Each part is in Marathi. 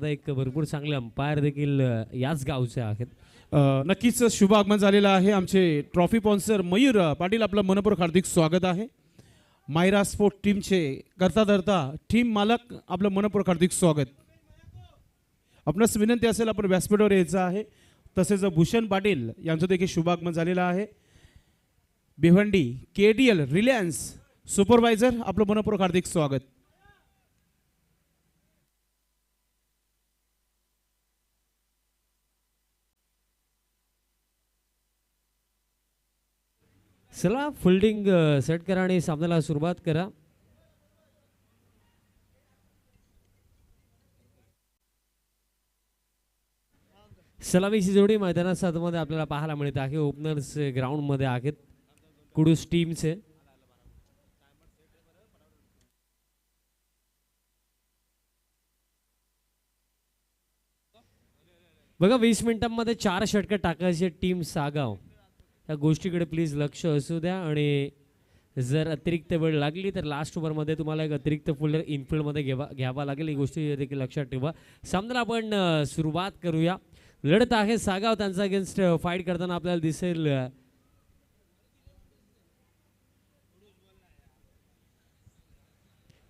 एक भरपूर चांगले अंपायर देखील याच गावचे आहेत. नक्कीच शुभ आगमन झालेलं आहे. आमचे ट्रॉफी स्पॉन्सर मयूर पाटील आपलं मनपूर्वक हार्दिक स्वागत आहे. मायरा स्पोर्ट टीमचे करता धरता टीम मालक आपलं मनपूर्वक हार्दिक स्वागत. आपणास विनंती असेल आपण व्यासपीठावर यायचं आहे. तसेच भूषण पाटील यांचं देखील शुभ आगमन झालेलं आहे. भिवंडी KDL रिलायन्स सुपरवायझर आपलं मनपूर्वक हार्दिक स्वागत. चला फिल्डिंग सेट करा आणि सामन्याला सुरुवात करा. सलामीची जोडी मैदानात सातमध्ये आपल्याला पाहायला मिळत आहे. ओपनर्स ग्राउंडमध्ये आहेत कुडूस टीमचे. बघा 20 मिनिटांमध्ये 4 षटकं टाकायचे टीम सागाव. या गोष्टीकडे प्लीज लक्ष असू द्या आणि जर अतिरिक्त वेळ लागली तर लास्ट ओव्हरमध्ये तुम्हाला एक अतिरिक्त फुल्डर इनफिल्डमध्ये घ्यावा लागेल. ही गोष्ट देखील लक्षात ठेवा. सामन्याला आपण सुरुवात करूया. लढत आहे सागाव त्यांचा अगेन्स्ट फाईट करताना आपल्याला दिसेल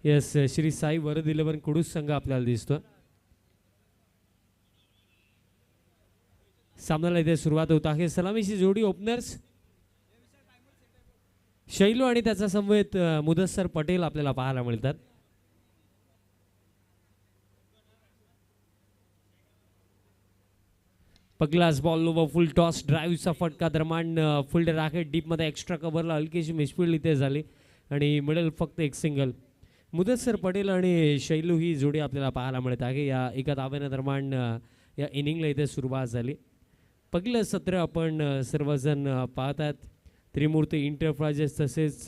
यस श्री साई वरद 11 कुडूस संघ आपल्याला दिसतो. सामन्याला इथे सुरुवात होत आहे. सलामीची जोडी ओपनर्स शैलू आणि त्याचा समवेत मुदस्सर पटेल आपल्याला पाहायला मिळतात. पगलास बॉल ओव्हर फुल टॉस ड्राईव्हचा फटका दरम्यान फिल्डर आहे डीपमध्ये एक्स्ट्रा कव्हरला हलकीशी मिसफिल्ड इथे झाली आणि मिडल फक्त एक सिंगल. मुदस्सर पटेल आणि शैलू ही जोडी आपल्याला पाहायला मिळत आहे. या एका धावेने दरम्यान या इनिंगला इथे सुरुवात झाली. पहिलं सत्र आपण सर्वजण पाहतात. त्रिमूर्ती इंटरप्राइजेस तसेच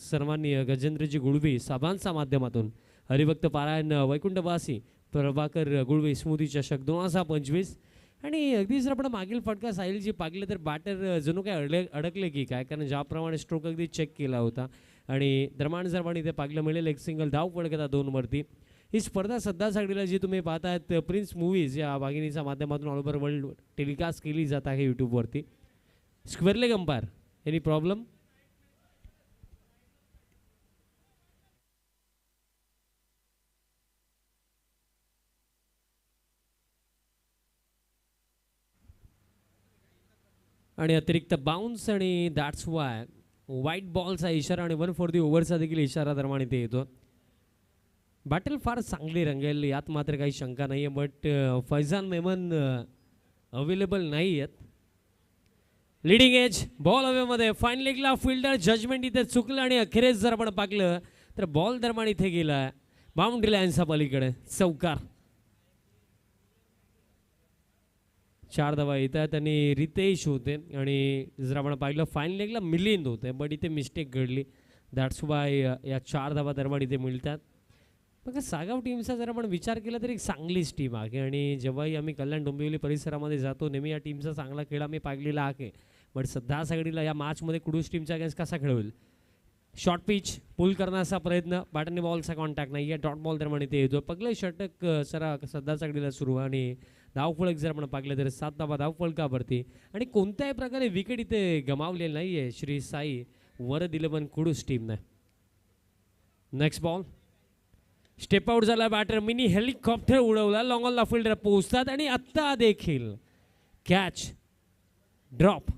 सर्वांनी गजेंद्रजी गुळवी साबांच्या माध्यमातून हरिभक्त पारायण वैकुंठवासी प्रभाकर गुळवी स्मृती चषक 2025 आणि अगदी जर आपण मागील फटका साहिलजी पागले तर बॅटर जणू काय अडकले की काय, कारण ज्याप्रमाणे स्ट्रोक अगदी चेक केला होता आणि दरम्यान जर पण इथे पागलं मिळेल एक सिंगल धाव पडकता 2 वरती. ही स्पर्धा सध्या सगळीला जी तुम्ही पाहतायत प्रिन्स मूवीज या वाहिनीच्या माध्यमातून ऑल ओव्हर वर्ल्ड टेलिकास्ट केली जात आहे यूट्यूबवरती. Square leg umpire any problem? आणि अतिरिक्त बाउन्स आणि दॅट्स वाय व्हाईट बॉलचा इशारा आणि 1 फॉर दी ओव्हरचा देखील इशारा दरम्यान इथे येतो. बॅटल फार चांगली रंगेल यात मात्र काही शंका नाही आहे. बट फैजान मेमन अवेलेबल नाही आहेत. लिडिंग एज बॉल हवेमध्ये फाईन लेगला फिल्डर जजमेंट इथे चुकलं आणि अखेरेस जर आपण पाकलं तर बॉल दरम्यान इथे गेला बाउंड्री लाईनच्या पलीकडे चौकार. 4 धावा येतात आणि रितेश होते आणि जर आपण पाहिलं फाईन लेगला मिलिंद होते बट इथे मिस्टेक घडली. दॅट्स वाय या 4 धावा दरम्यान इथे मिळतात. बघा सागाव टीमचा जर आपण विचार केला तर एक चांगलीच टीम आहे आणि जेव्हाही आम्ही कल्याण डोंबिवली परिसरामध्ये जातो नेहमी या टीमचा चांगला खेळ आम्ही पाहिलेला आहे. बट सध्या सगळीला या मॅचमध्ये कुडूस टीमच्या अगेन्स्ट कसा खेळवेल. शॉर्ट पिच पुल करण्याचा प्रयत्न बॅटने बॉलचा कॉन्टॅक्ट नाही आहे. डॉट बॉल दरम्यान इथे येतो. पगले षटक सरा सध्या सगळीला सुरू आणि धावफलक जर आपण पाहिलं तर 7 धावा धावफलकावरती आणि कोणत्याही प्रकारे विकेट इथे गमावलेली नाही आहे श्री साई वरद 11 कुडूस टीमने. नेक्स्ट बॉल स्टेप आउट झाला बॅटर मिनी हेलिकॉप्टर उडवला लॉंग ऑन ला फिल्डर पोहोचतात आणि आत्ता देखील कॅच ड्रॉप.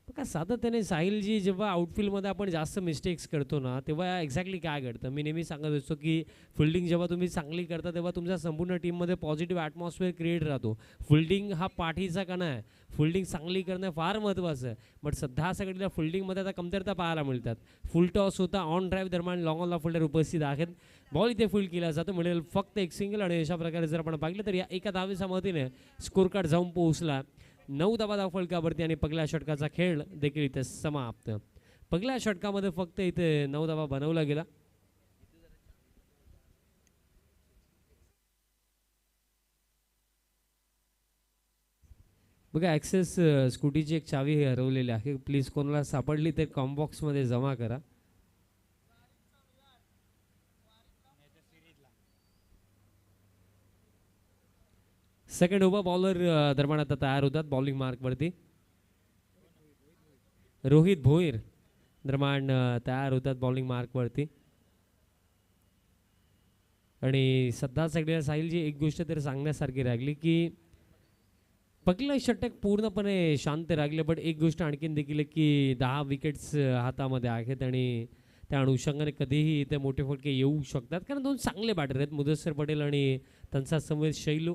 बघा सातत्याने साहिलजी जेव्हा आउटफील्डमध्ये आपण जास्त मिस्टेक्स करतो ना तेव्हा एक्झॅक्टली काय घडतं. मी नेहमी सांगत असतो की फिल्डिंग जेव्हा तुम्ही चांगली करता तेव्हा तुमच्या संपूर्ण टीममध्ये पॉझिटिव्ह ॲटमॉस्फिअर क्रिएट राहतो. फिल्डिंग हा पाठीचा कणा आहे. फिल्डिंग चांगली करणं फार महत्त्वाचं आहे. बट सध्या सगळीला फिल्डिंगमध्ये आता कमतरता पाहायला मिळतात. फुल टॉस होता ऑन ड्राईव्ह दरम्यान लॉंग ऑनला फिल्डर उपस्थित आहेत. बॉल इथे फील्ड केला जातो मिळेल फक्त एक सिंगल आणि अशा प्रकारे जर आपण पाहिलं तर या एका धावेच्या मदतीने स्कोर कार्ड जाऊन पोहोचला 9 धावा धावफलकावरती आणि पहिल्या षटकाचा खेळ देखील इथे समाप्त. पहिल्या षटकामध्ये फक्त इथे 9 धावा बनवला गेला. बघा ॲक्सेस स्कूटीची एक चावी हरवलेली आहे. प्लीज कोणाला सापडली ते कॉम्बॉक्समध्ये जमा करा. सेकंड ओव्हर बॉलर दरम्यान आता तयार होतात बॉलिंग मार्कवरती. रोहित भोईर दरम्यान तयार होतात बॉलिंग मार्कवरती. आणि सध्या सगळ्या साहिलची एक गोष्ट तर सांगण्यासारखी राहिली की पहिलं षटक पूर्णपणे शांत राहिले, बट एक गोष्ट आणखीन देखील आहे की 10 विकेट्स हातामध्ये आहेत आणि त्या अनुषंगाने कधीही इथे मोठे फटके येऊ शकतात, कारण दोन चांगले बॅटर आहेत मुदस्सर पटेल आणि त्यांचा समवेत शैलू.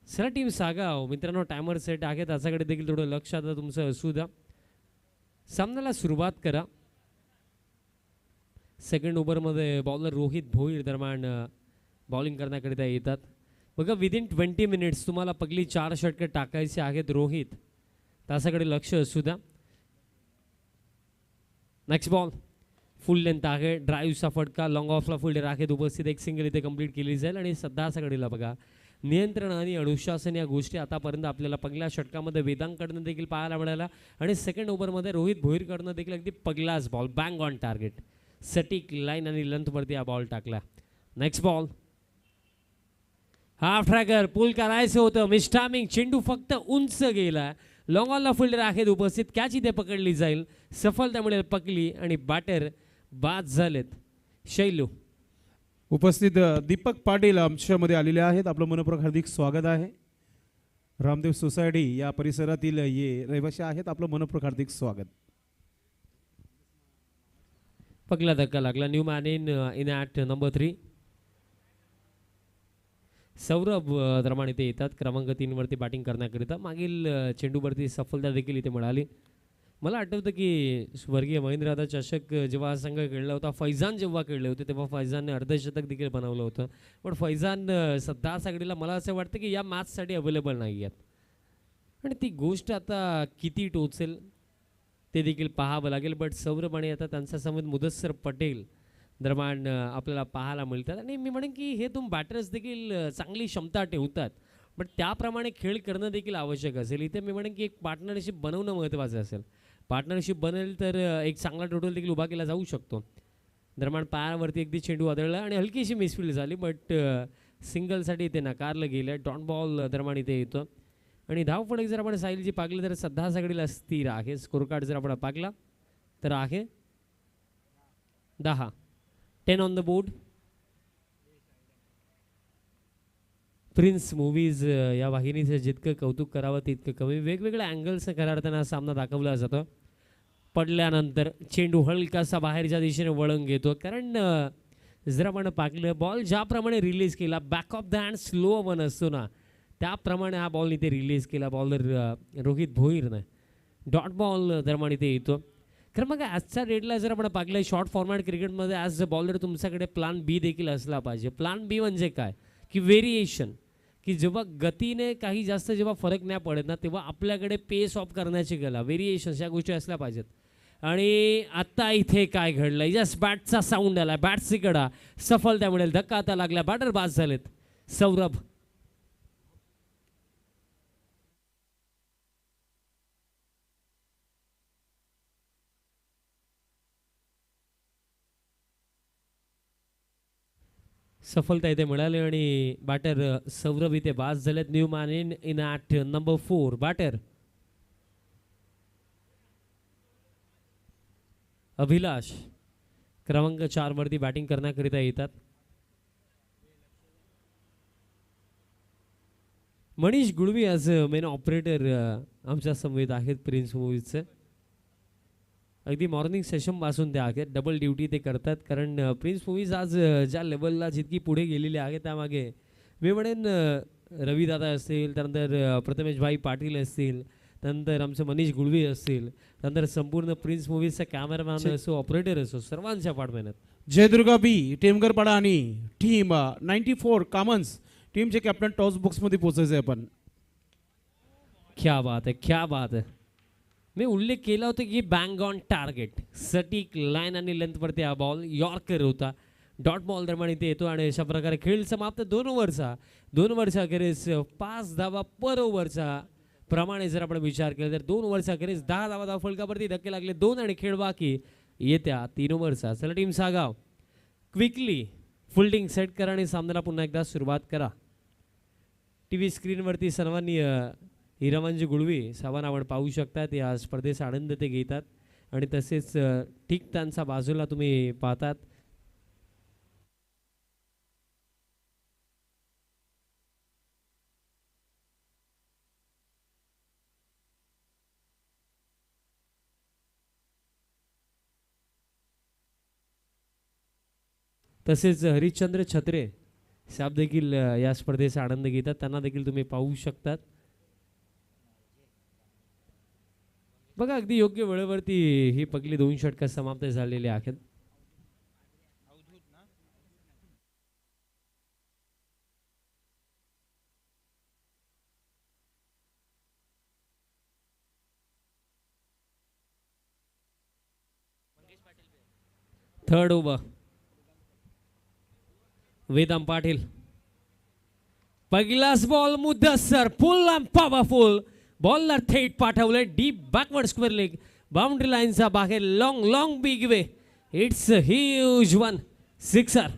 सर टीम सागाव मित्रांनो, टायमर सेट आहे त्याच्याकडे देखील थोडं लक्ष आता तुमचं असू द्या. सामन्याला सुरुवात करा. सेकंड ओव्हरमध्ये बॉलर रोहित भोईर दरम्यान बॉलिंग करण्याकरिता येतात. बघा विदिन 20 मिनिट्स तुम्हाला पहिली 4 षटके टाकायचे आहेत रोहित, त्याच्याकडे लक्ष असू द्या. नेक्स्ट बॉल फुल लेंथ आहे, ड्राईव्हचा फटका, लॉंग ऑफला फुल्डर आहेत उपस्थित, एक सिंगल इथे कंप्लीट केली जाईल. आणि सध्याच्याकडेला बघा नियंत्रण आणि अनुशासन या गोष्टी आतापर्यंत आपल्याला पहिल्या षटकामध्ये वेदांकडनं देखील पाहायला मिळाला आणि सेकंड ओव्हरमध्ये रोहित भोईरकडनं देखील अगदी पहिलाच बॉल बँग ऑन टार्गेट, सटीक लाईन आणि लेंथवरती हा बॉल टाकला. नेक्स्ट बॉल हाफ ट्रॅकर पुल करायचं होतं, मिस्टामिंग, चेंडू फक्त उंच गेला, लॉंग ऑनला फिल्डर आहेत उपस्थित, कॅच इथे पकडली जाईल, सफलता मिळेल पकली आणि बॅटर बाद झालेत. शैलू उपस्थित दीपक पाटील आमच्यामध्ये आलेले आहेत, आपलं मनपूर्वक हार्दिक स्वागत आहे. रामदेव सोसायटी या परिसरातील ये रहिवासी आहेत, आपलं मनपूर्वक हार्दिक स्वागत. पगला धक्का लागला. New man in at number 3 Saurabh दरम्यान इथे येतात क्रमांक 3 वरती बॅटिंग करण्याकरिता. मागील चेंडूवरती सफलता देखील इथे मिळाली. मला आठवतं की स्वर्गीय महेंद्रदा चषक जेव्हा संघ खेळला होता, फैजान जेव्हा खेळले होते तेव्हा फैजानने अर्धशतक देखील बनवलं होतं, पण फैजान सध्या सगळीला मला असं वाटतं की या मॅचसाठी अवेलेबल नाही आहेत आणि ती गोष्ट आता किती टोचेल ते देखील पाहावं लागेल. बट सौरभ आणि आता त्यांचा समोर मुदस्सर पटेल दरम्यान आपल्याला पाहायला मिळतात आणि मी म्हणेन की हे दोन बॅटर्स देखील चांगली क्षमता ठेवतात, बट त्याप्रमाणे खेळ करणं देखील आवश्यक असेल. इथे मी म्हणेन की एक पार्टनरशिप बनवणं महत्त्वाचं असेल. पार्टनरशिप बनेल तर एक चांगला टोटल देखील उभा केला जाऊ शकतो. दरम्यान पायावरती अगदी चेंडू आदळला आणि हलकीशी मिसफील्ड झाली, बट सिंगलसाठी इथे नाकारलं गेलं. डॉट बॉल दरम्यान इथे येतो आणि धावफलक जर आपण साहिलची पाकली तर सध्या सगळीला स्थिर आहे. स्कोर कार्ड जर आपण पाकला तर आहे 10 on the board. Prince movies या वाहिनीचं जितकं कौतुक करावं तितकं कमी. वेगवेगळ्या अँगल्सनं खऱ्या अर्थानं सामना दाखवला जातो. पडल्यानंतर चेंडू हलकासा बाहेरच्या दिशेने वळण घेतो, कारण जर आपण पाकलं बॉल ज्याप्रमाणे रिलीज केला, back of the hand slow one असतो ना, त्याप्रमाणे हा बॉल इथे रिलीज केला बॉलर रोहित भोईरनं. डॉट बॉल दरम्यान इथे येतो. कारण मग आजच्या डेटला जर आपण पाकलं शॉर्ट फॉर्मॅट क्रिकेटमध्ये ॲज अ बॉलर तुमच्याकडे प्लॅन बी देखील असला पाहिजे. प्लॅन बी म्हणजे काय की व्हेरिएशन, की जेव्हा गतीने काही जास्त जेव्हा फरक नाही पडत ना, तेव्हा आपल्याकडे पेस ऑफ करण्याची कला, व्हेरिएशन्स या गोष्टी असल्या पाहिजेत. आणि आत्ता इथे काय घडलं, यस बॅटचा साऊंड आला, बॅटची कडा, सफलता मिळेल, धक्का आता लागला, बॅटर बाद झालेत. सौरभ सफलता इथे मिळाली आणि बॅटर सौरभ इथे बाद झालेत. New man in at number 4 batter Abhilash क्रमांक 4 वरती बॅटिंग करण्याकरिता येतात. Manish Gulvi as main operator आमच्या समवेत आहेत प्रिन्स मूवीजचे. अगदी मॉर्निंग सेशनपासून ते आहेत, डबल ड्युटी ते करतात, कारण प्रिन्स मूवीज आज ज्या लेवलला जितकी पुढे गेलेली आहे त्यामागे मी म्हणेन रविदादा असतील, त्यानंतर प्रथमेश भाई पाटील असतील, त्यानंतर आमचे मनीष गुळवी असतील, त्यानंतर संपूर्ण प्रिन्स मूवीजचा कॅमेरामॅन असो, ऑपरेटर असो, सर्वांच्या पाठमेहनत. जयदुर्गा बी, टेमगरपाडा आणि टीम 94 कामन्स टीमचे कॅप्टन टॉस बॉक्समध्ये पोहोचायचे आपण. क्या बात आहे, क्या बात आहे. मी उल्लेख केला होता की बँग ऑन टार्गेट, सटीक लाईन आणि लेंथवरती हा बॉल यॉर्कर होता. डॉट बॉल दरम्यान इथे येतो आणि अशा प्रकारे खेळ समाप्त. 2 ओव्हरचा अखेरीस 5 धावा पर ओव्हरचा प्रमाणे जर आपण विचार केला तर 2 ओव्हरचा अखेरीस 10 धावा धावफलकावरती धक्के लागले, 2 आणि खेळ बाकी येत्या 3 ओव्हरचा. चला team Sagaon quickly fielding set करा आणि सामन्याला पुन्हा एकदा सुरुवात करा. टी व्ही स्क्रीनवरती सर्वांनी हिरामांजी गुळवी सावंत आपण पाहू शकतात. या स्पर्धेचा आनंद ते घेतात आणि तसेच ठीक त्यांचा बाजूला तुम्ही पाहतात. तसेच हरिश्चंद्र छत्रे साहेब देखील या स्पर्धेचा आनंद घेतात. त्यांना देखील तुम्ही पाहू शकतात. बघा अगदी योग्य वेळेवरती ही पहिली 2 षटकं समाप्त झालेली आहेत. Third over Vedant Patil. पहिलाच ball Mudassar full and powerful बॉलला थेट पाठवले deep backward square leg boundary लाईनचा बाहेर long long big way. It's huge one sixer.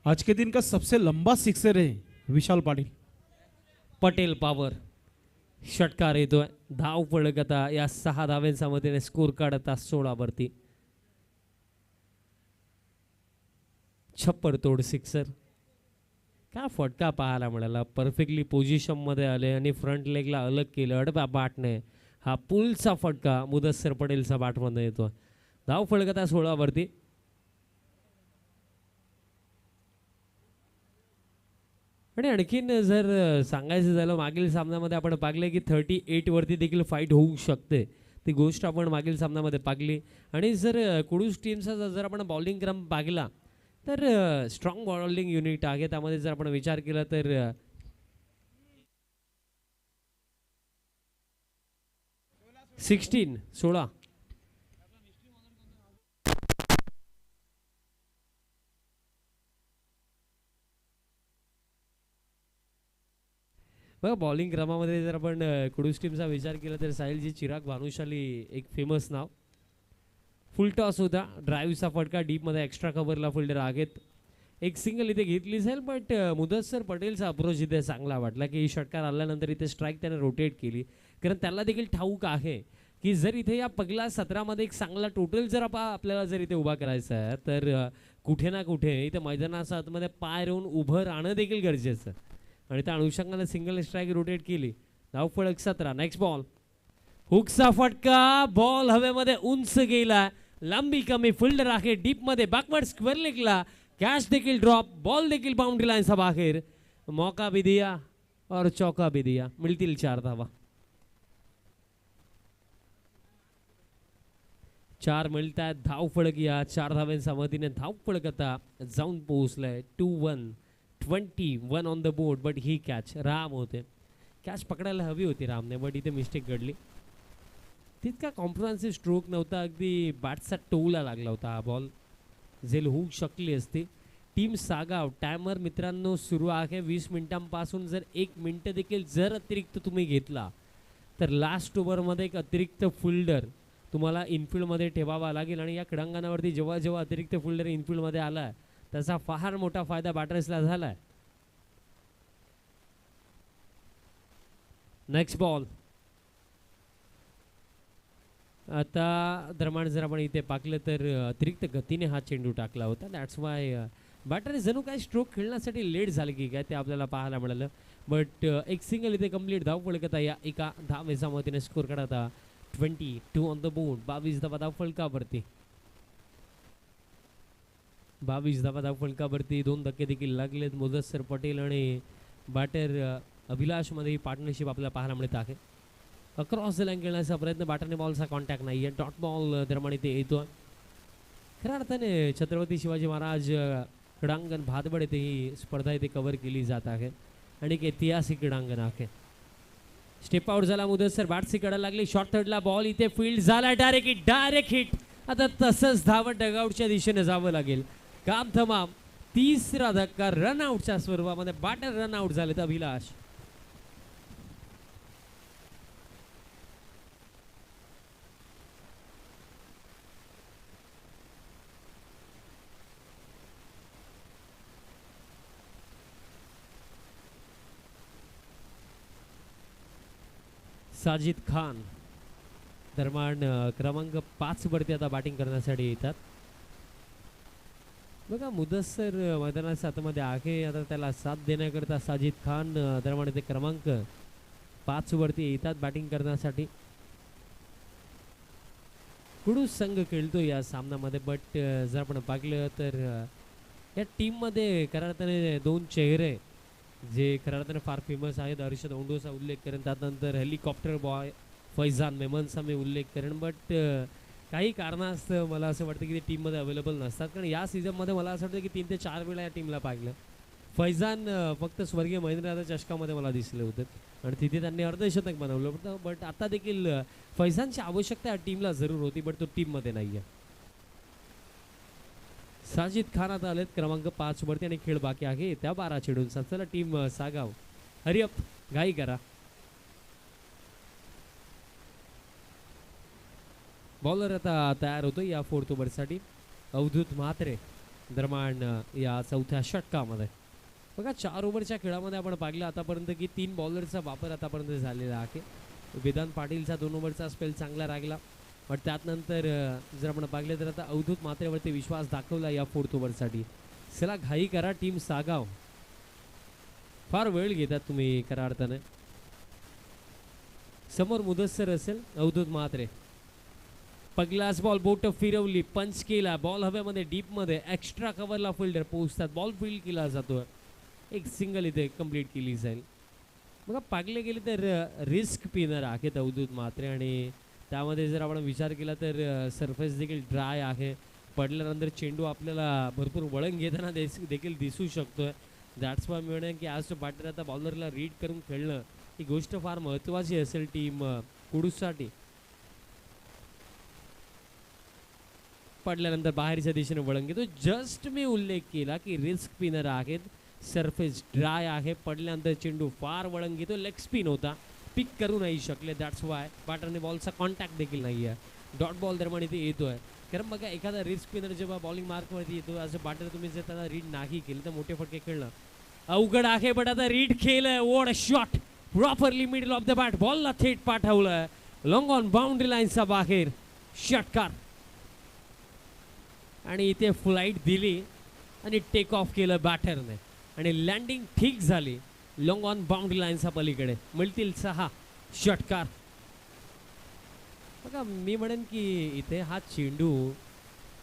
आज के दिन का सबसे लंबा सिक्सर है विशाल पाटिल. पटेल पॉवर षटकार येतोय. धाव फलक आता या 6 धाव्यांच्या मदतीने स्कोर काढत 16 वरती. छप्पर तोड सिक्सर. काय फटका पाहायला मिळाला. परफेक्टली पोझिशन मध्ये आले आणि फ्रंट लेगला अलग केलं अडबा बॅटने. हा पुलचा फटका मुदस्सर पटेलचा बॅटमध्ये येतो. धाव फलक आता 16 वरती. आणि आणखीन जर सांगायचं झालं मागील सामन्यामध्ये आपण पाहिले की 38 वरती देखील फाईट होऊ शकते. ती गोष्ट आपण मागील सामन्यामध्ये पाहिली. आणि जर कुडूस टीमचा जर आपण बॉलिंग क्रम पाहिला तर स्ट्रॉंग बॉलिंग युनिट आहे. त्यामध्ये जर आपण विचार केला तर 16 बघा बॉलिंग क्रमामध्ये जर आपण कुडूस टीमचा विचार केला तर साहिलजी चिराग भानुशाली एक फेमस नाव. फुल टॉस होता. ड्राईव्हचा फटका डीपमध्ये एक्स्ट्रा कव्हरला फिल्डर आहेत. एक सिंगल इथे घेतली जाईल बट मुदस्सर पटेलचा अप्रोच इथे चांगला वाटला की ही षटकार आल्यानंतर इथे स्ट्राईक त्याने रोटेट केली. कारण त्याला देखील ठाऊक आहे की जर इथे या पहिल्या 17मध्ये एक चांगला टोटल जर आपल्याला जर इथे उभा करायचा आहे तर कुठे ना कुठे इथे मैदानाच्या आतमध्ये पाय राहून उभं राहणं देखील गरजेचं. आणि त्या अनुषंगाने सिंगल स्ट्राईक रोटेट केली. धाव फलक 17. नेक्स्ट बॉल हुकचा फटका. बॉल हवेमध्ये उंच गेला. लांबी कमी फिल्डर आहे डीपमध्ये बॅकवर्ड स्क्वेअर लेगला. कॅच देखील ड्रॉप. बॉल देखील बाउंड्री लाईनचा बाहेर. मौका भी दिया और चौका भी दिया. मिळतील 4 धावा. 4 मिळतात. धाव फलक या 4 धाव्यांच्या मदतीने धाव फलक आता जाऊन पोहोचलाय 2-1. 21 on the board but he catch Ram होते. कॅच पकडायला हवी होती रामने बट इथे मिस्टेक घडली. तितका कॉम्प्रिहेन्सिव्ह स्ट्रोक नव्हता. अगदी बॅटचा टोला लागला होता. हा बॉल झेल होऊ शकली असती. टीम सागाव टायमर मित्रांनो सुरू आहे 20 मिनिटांपासून. जर 1 मिनिट देखील जर अतिरिक्त तुम्ही घेतला तर लास्ट ओव्हरमध्ये एक अतिरिक्त फिल्डर तुम्हाला इनफिल्डमध्ये ठेवावा लागेल. आणि या क्रीडांगणावरती जेव्हा जेव्हा अतिरिक्त फिल्डर इनफिल्डमध्ये आला त्याचा फार मोठा फायदा बॅटर्सला झाला. नेक्स्ट बॉल आता दरम्यान जर आपण इथे पाकलं तर अतिरिक्त गतीने हा चेंडू टाकला होता. दॅट्स वाय बॅटर जणू काय स्ट्रोक खेळण्यासाठी लेट झाले की काय ते आपल्याला पाहायला मिळालं. बट एक सिंगल इथे कंप्लीट धाव फलकता या एका धावेच्या मदतीने स्कोर करता 22 ऑन द बोर्ड. 22 धावा धाव फलकावरती. 22 धावा धाव फलकावरती. 2 धक्के देखील लागलेत. मुदस्सर पटेल आणि बॅटर अभिलाषमध्ये ही पार्टनरशिप आपल्याला पाहायला मिळत आहे. अक्रॉस द लाईन खेळण्याचा प्रयत्न. बॅटरने बॉलचा कॉन्टॅक्ट नाही आहे. डॉट बॉल दरम्यान इथे येतो. खऱ्या अर्थाने छत्रपती शिवाजी महाराज क्रीडांगण भातबड येथे ही स्पर्धा इथे कव्हर केली जात आहे आणि एक ऐतिहासिक क्रीडांगण आहे. स्टेप आउट झाला मुदस्सर. बॅटसी काढायला लागली. शॉर्ट थर्डला बॉल इथे फील्ड झाला. Direct hit. आता तसंच धावत डगआउटच्या दिशेने जावं लागेल. काम तमाम. 3रा धक्का रनआउटच्या स्वरूपामध्ये. बॅटर रनआउट झालेत अभिलाष. साजिद खान दरम्यान क्रमांक 5 वरती आता बॅटिंग करण्यासाठी येतात. बघा मुदस्सर मैदानाच्या आतमध्ये आहे. आता त्याला साथ देण्याकरता साजिद खान दरम्यान ते क्रमांक 5 वरती येतात बॅटिंग करण्यासाठी. कुडूस संघ खेळतो या सामन्यामध्ये, बट जर आपण पाहिलं तर या टीममध्ये खऱ्या अर्थाने दोन चेहरे जे खऱ्या अर्थाने फार फेमस आहेत. हर्षद औंडोचा उल्लेख करेन, त्यानंतर हेलिकॉप्टर बॉय फैजान मेमनचा मी उल्लेख करेन, बट काही कारणास्तव मला असं वाटतं की ते टीममध्ये अवेलेबल नसतात. कारण या सीझनमध्ये मला असं वाटतं की 3 ते 4 वेळा या टीमला पाहिलं. फैजान फक्त स्वर्गीय महेंद्रनाथ चषकामध्ये मला दिसले होते आणि तिथे त्यांनी अर्धशतक बनवलं होतं. बट आता देखील फैजानची आवश्यकता या टीमला जरूर होती, बट तो टीममध्ये नाही आहे. साजिद खान आता आलेत क्रमांक 5 वरती आणि खेळ बाकी आहे त्या 12 चेंडूंचा. चला टीम सागाव हरिअप घाई करा. बॉलर आता तयार होतो या 4th ओव्हरसाठी. अवधूत म्हात्रे दरम्यान या 4थ्या षटकामध्ये. बघा 4 ओव्हरच्या खेळामध्ये आपण पाहिलं आतापर्यंत की 3 बॉलरचा वापर आतापर्यंत झालेला आहे. वेदांत पाटीलचा 2 ओव्हरचा स्पेल चांगला राहिला, बट त्यानंतर जर आपण पाहिलं तर आता अवधूत म्हात्रेवरती विश्वास दाखवला या 4th ओव्हरसाठी. चला घाई करा टीम सागाव, फार वेळ घेतात तुम्ही खऱ्या अर्थाने. समोर मुदस्सर असेल अवधूत म्हात्रे. पहिलाच बॉल बोट फिरवली, पंच केला, बॉल हवेमध्ये डीपमध्ये एक्स्ट्रा कव्हरला फिल्डर पोहोचतात, बॉल फील्ड केला जातो, एक सिंगल इथे कंप्लीट केली जाईल. बघा पागले गेले तर रिस्क पिनर आहेत अवधूत म्हात्रे आणि त्यामध्ये जर आपण विचार केला तर सरफेस देखील ड्राय आहे. पडल्यानंतर चेंडू आपल्याला भरपूर वळण घेताना देखील दिसू शकतोय. दॅट्स वाय मी म्हणेन की आज तो बॅटर आता बॉलरला रीड करून खेळणं ही गोष्ट फार महत्त्वाची असेल टीम कुडूससाठी. पडल्यानंतर बाहेरच्या दिशेने वळण घेतो. जस्ट मी उल्लेख केला की रिस्क स्पिनर आहेत, सरफेस ड्राय आहे, पडल्यानंतर चेंडू फार वळण घेतो. लेग स्पिन होता, पिक करू नाही शकले. दॅट्स वाय बॅटरने बॉलचा कॉन्टॅक्ट देखील नाही आहे. डॉट बॉल दरम्यान इथे येतोय. कारण बघा एखादा रिस्क स्पिनर जेव्हा बॉलिंग मार्कवरती येतो असं बॅटर तुम्ही जर त्याला रीड नाही केलं तर मोठे फटके खेळणं अवघड आहे. बट आता रीड केलंय, what a shot, properly middle of the bat, बॉलला थेट पाठवलंय लॉंग ऑन बाउंड्री लाईनचा बाहेर. षटकार आणि इथे फ्लाईट दिली आणि टेक ऑफ केलं बॅटरने आणि लँडिंग ठीक झाली लॉंग ऑन बाउंड्री लाईनच्या पलीकडे. मिळतील 6 षटकार. बघा मी म्हणेन की इथे हा चेंडू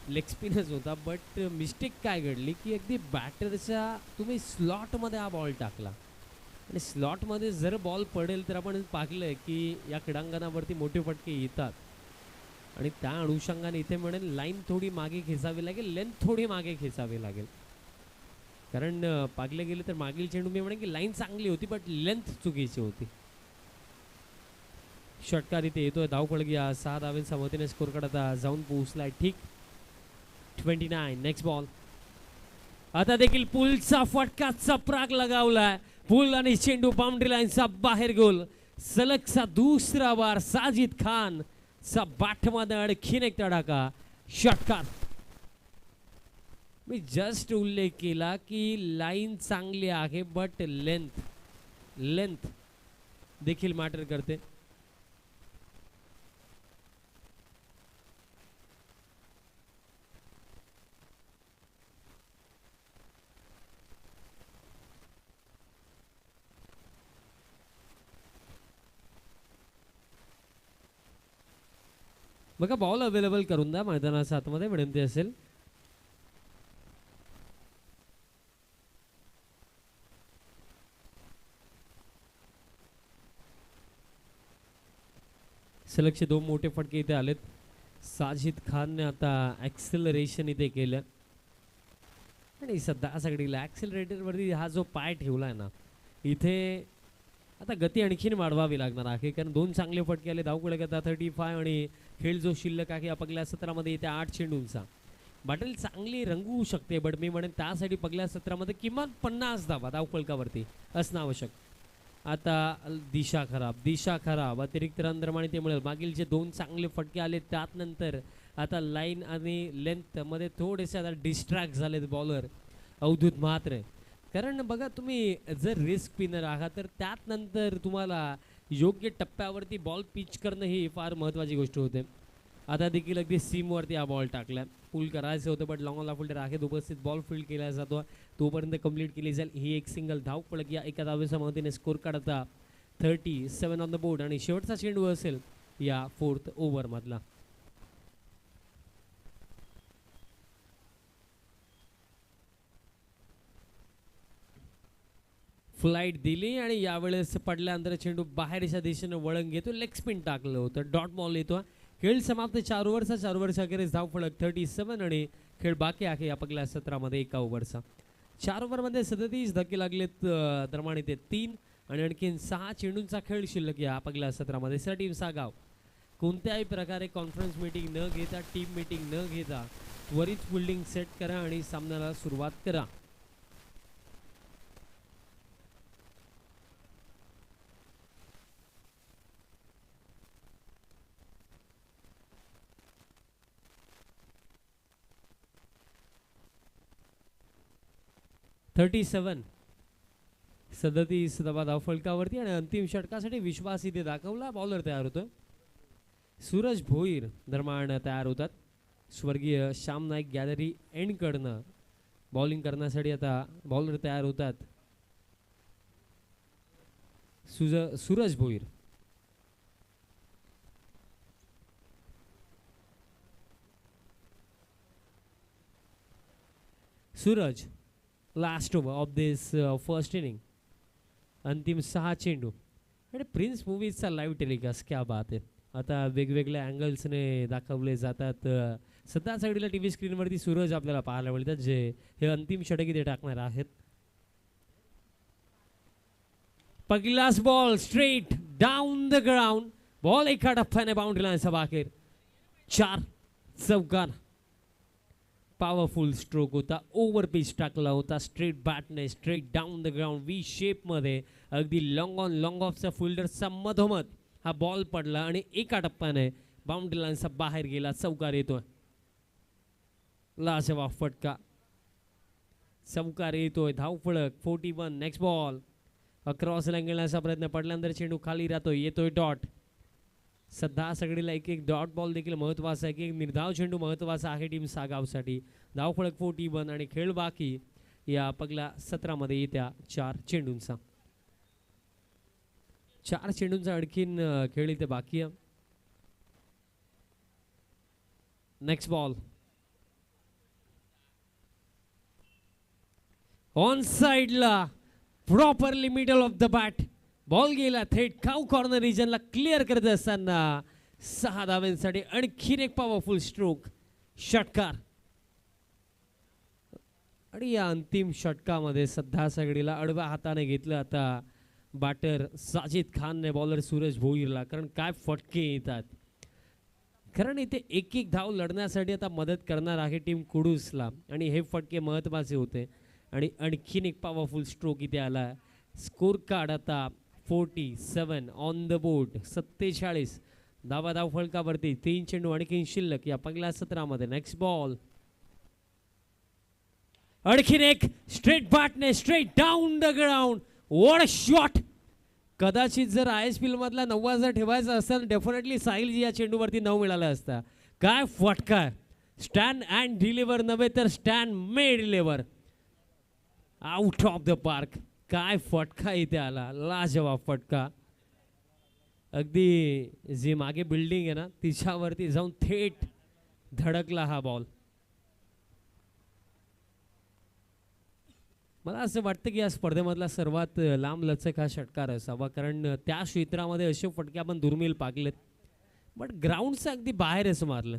लेग स्पिनच होता, बट मिस्टेक काय घडली की अगदी बॅटरच्या तुम्ही स्लॉटमध्ये हा बॉल टाकला आणि स्लॉटमध्ये जर बॉल पडेल तर आपण पाहिलं की या क्रीडांगणावरती मोठे फटके येतात आणि त्या अनुषंगाने इथे म्हणेन लाईन थोडी मागे खेचावी लागेल, लेंथ थोडी मागे खेचावी लागेल. कारण पागले गेले तर मागील चेंडू मी म्हणेन की लाईन चांगली होती बट लेंथ चुकीची होती. षटकार इथे येतोय. धावफलक 6 धावांच्या मदतीने स्कोर कार्ड आता जाऊन पोहोचलाय ठीक 29. Next ball. आता देखील पुलचा फटका चपराक लगावलाय. पुल आणि चेंडू बाउंड्री लाईनचा बाहेर गोल. सलगचा दुसरा वार साजिद खान चा बॅटमध्ये आणखीन एक तडाखा. षटकार. मी जस्ट उल्लेख केला की लाईन चांगली आहे बट लेंथ देखील मॅटर करते. बघा बॉल अवेलेबल करून द्या मैदानाच्या आतमध्ये विनंती असेल. सलगचे 2 मोठे फटके इथे आलेत. साजिद खानने आता ॲक्सेलरेशन इथे केलं आणि सध्या सगळीला ॲक्सेलरेटरवरती हा जो पाय ठेवला आहे ना इथे आता गती आणखीन वाढवावी लागणार आहे. कारण 2 चांगले फटके आले. धावकडे आता 35 आणि खेळ जो शिल्लक आहे आपल्या 17मध्ये इथे 8 चेंडूंचा. बॅटल चांगली रंगवू शकते बट मी म्हणेन त्यासाठी पहिल्या 17मध्ये किमान 50 धावा धावफलकावरती असणं आवश्यक. आता दिशा खराब अतिरिक्त रन दरम्यान ते मिळेल. मागीलचे 2 चांगले फटके आले त्यानंतर आता लाईन आणि लेंथ मध्ये थोडेसे आता डिस्ट्रॅक्ट झालेत बॉलर. अवधूत म्हात्रे कारण बघा तुम्ही जर रिस्क स्पिनर आहात तर त्यात नंतर तुम्हाला योग्य टप्प्यावरती बॉल पिच करणं ही फार महत्त्वाची गोष्ट होते. आता देखील अगदी सीमवरती हा बॉल टाकला, पुल करायचं होतं बट लॉंग ऑन फिल्डर आहे उपस्थित, बॉल फील्ड केला जातो तोपर्यंत कंप्लीट केली जाईल ही एक सिंगल धाव फलक या एका धावेच्या मदतीने स्कोर काढता 37 ऑन द बोर्ड आणि शेवटचा चेंडू असेल या 4th ओव्हरमधला. फ्लाईट दिली आणि यावेळेस पडल्यानंतर चेंडू बाहेरच्या दिशेने वळण घेतो, लेग स्पिन टाकलं होतं, डॉट बॉल येतो. खेळ समाप्त 4 ओव्हरचा, 4 ओव्हरच्या अखेरीस धाव फलक 37 आणि खेळ बाकी आहे या पहिल्या सत्रामध्ये 1 ओव्हरचा. 4 ओव्हरमध्ये 37 धक्के लागलेत दरम्यान ते 3 आणि आणखीन 6 चेंडूंचा खेळ शिल्लक या पहिल्या सत्रामध्ये. सर टीम सागाव कोणत्याही प्रकारे कॉन्फरन्स मीटिंग न घेता, टीम मीटिंग न घेता त्वरित फिल्डिंग सेट करा आणि सामन्याला सुरुवात करा. (37) 37 धावा धावफलकावरती आणि अंतिम षटकासाठी विश्वास इथे दाखवला. बॉलर तयार होतोय, सूरज भोईर दरम्यान तयार होतात. स्वर्गीय श्याम नाईक गॅलरी एंडकडनं बॉलिंग करण्यासाठी आता बॉलर तयार होतात. Suraj Bhoir, Suraj last over of this first inning. अंतिम 6 चेंडू आणि प्रिन्स मूवीजचा लाईव्ह टेलिकास्ट क्या बात आहे. आता वेगवेगळ्या अँगल्सने दाखवले जातात. सध्या साईडला टी व्ही स्क्रीनवरती सूरज आपल्याला पाहायला मिळतात जे हे अंतिम षटक इथे टाकणार आहेत. पहिलाच ball straight down the ground, ball एका टप्प्याने बाउंड्री लाईनच्या बाहेर. 4 चौकार. पॉवरफुल स्ट्रोक होता, ओव्हर पिच टाकला होता, स्ट्रेट बॅटने straight down the ground V शेपमध्ये अगदी लॉंग ऑन लॉंग ऑफचा फिल्डरचा मधोमध हा बॉल पडला आणि एका टप्प्याने बाउंड्री लाईनचा बाहेर गेला. चौकार येतोय, लाजवाब फटका, चौकार येतोय. धावफलक 41. नेक्स्ट बॉल अक्रॉस लाईन गेल्याचा प्रयत्न, पडल्यानंतर चेंडू खाली राहतोय, येतोय डॉट. सध्या सगळीला एक एक डॉट बॉल देखील महत्त्वाचा आहे, एक निर्धाव चेंडू महत्त्वाचा आहे टीम सागावसाठी. धावफलक 41 आणि खेळ बाकी या पहिल्या सत्रामध्ये येत्या 4 चेंडूंचा. 4 चेंडूंचा आणखीन खेळ इथे बाकी आहे. नेक्स्ट बॉल ऑन साइडला, properly middle of the bat, ball गेला थेट काऊ कॉर्नर रिजनला. क्लिअर करत असताना 6 धावांसाठी आणखीन एक पॉवरफुल स्ट्रोक, षटकार. आणि या अंतिम षटकामध्ये सध्या सगळीला आडव्या हाताने घेतलं आता बॅटर साजिद खानने बॉलर सूरज भोईरला. कारण काय फटके येतात, कारण इथे एक एक धाव लढण्यासाठी आता मदत करणार आहे टीम कुडूसला आणि हे फटके महत्त्वाचे होते. आणि आणखीन एक पॉवरफुल स्ट्रोक इथे आला. स्कोर कार्ड आता 47 ऑन द बोर्ड. 47 धावा धाव फलकावरती. 3 चेंडू आणखीन शिल्लक या पहिल्या सत्रामध्ये. नेक्स्ट बॉल आणखीन एक स्ट्रेट बॅटने straight down the ground. What a shot. कदाचित जर ISPL मधला 9 जर ठेवायचा असेल डेफिनेटली साहिलजी या चेंडूवरती 9 मिळाला असता. काय फटका, स्टँड अँड डिलिव्हर नव्हे तर stand may deliver. Out of the park. काय फटका इथे आला, लाजवाब फटका. अगदी जी मागे बिल्डिंग आहे ना तिच्यावरती जाऊन थेट धडकला हा बॉल. मला असं वाटतं की या स्पर्धेमधला सर्वात लांब लचक हा षटकार असावा, कारण त्या क्षेत्रामध्ये असे फटके आपण दुर्मिळ पाकलेत, बट ग्राउंडचं अगदी बाहेरच मारलं.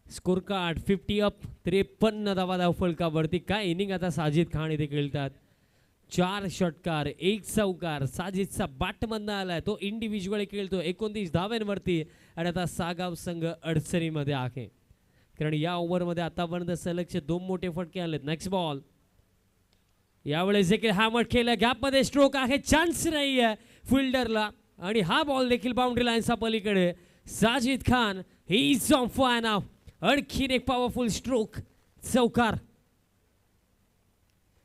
Score card 50 up. 53 धावा धाव फलकावरती. काय इनिंग आता साजिद खान इथे खेळतात. 4 षटकार 1 चौकार. साजिदचा बॅटमधनं आलाय, तो इंडिव्हिज्युअली खेळतो. 29 धाव्यांवरती आणि आता सागाव संघ अडचणीमध्ये आहे, कारण या ओव्हरमध्ये आतापर्यंत सलगचे 2 मोठे फटके आलेत. नेक्स्ट बॉल यावेळेस देखील हॅमर केलं, गॅपमध्ये स्ट्रोक आहे, चान्स नाही आहे फिल्डरला आणि हा बॉल देखील बाउंड्री लाईनच्या पलीकडे. Sajid Khan he is on fire नाव. आणखीन एक पॉवरफुल स्ट्रोक. चौकार.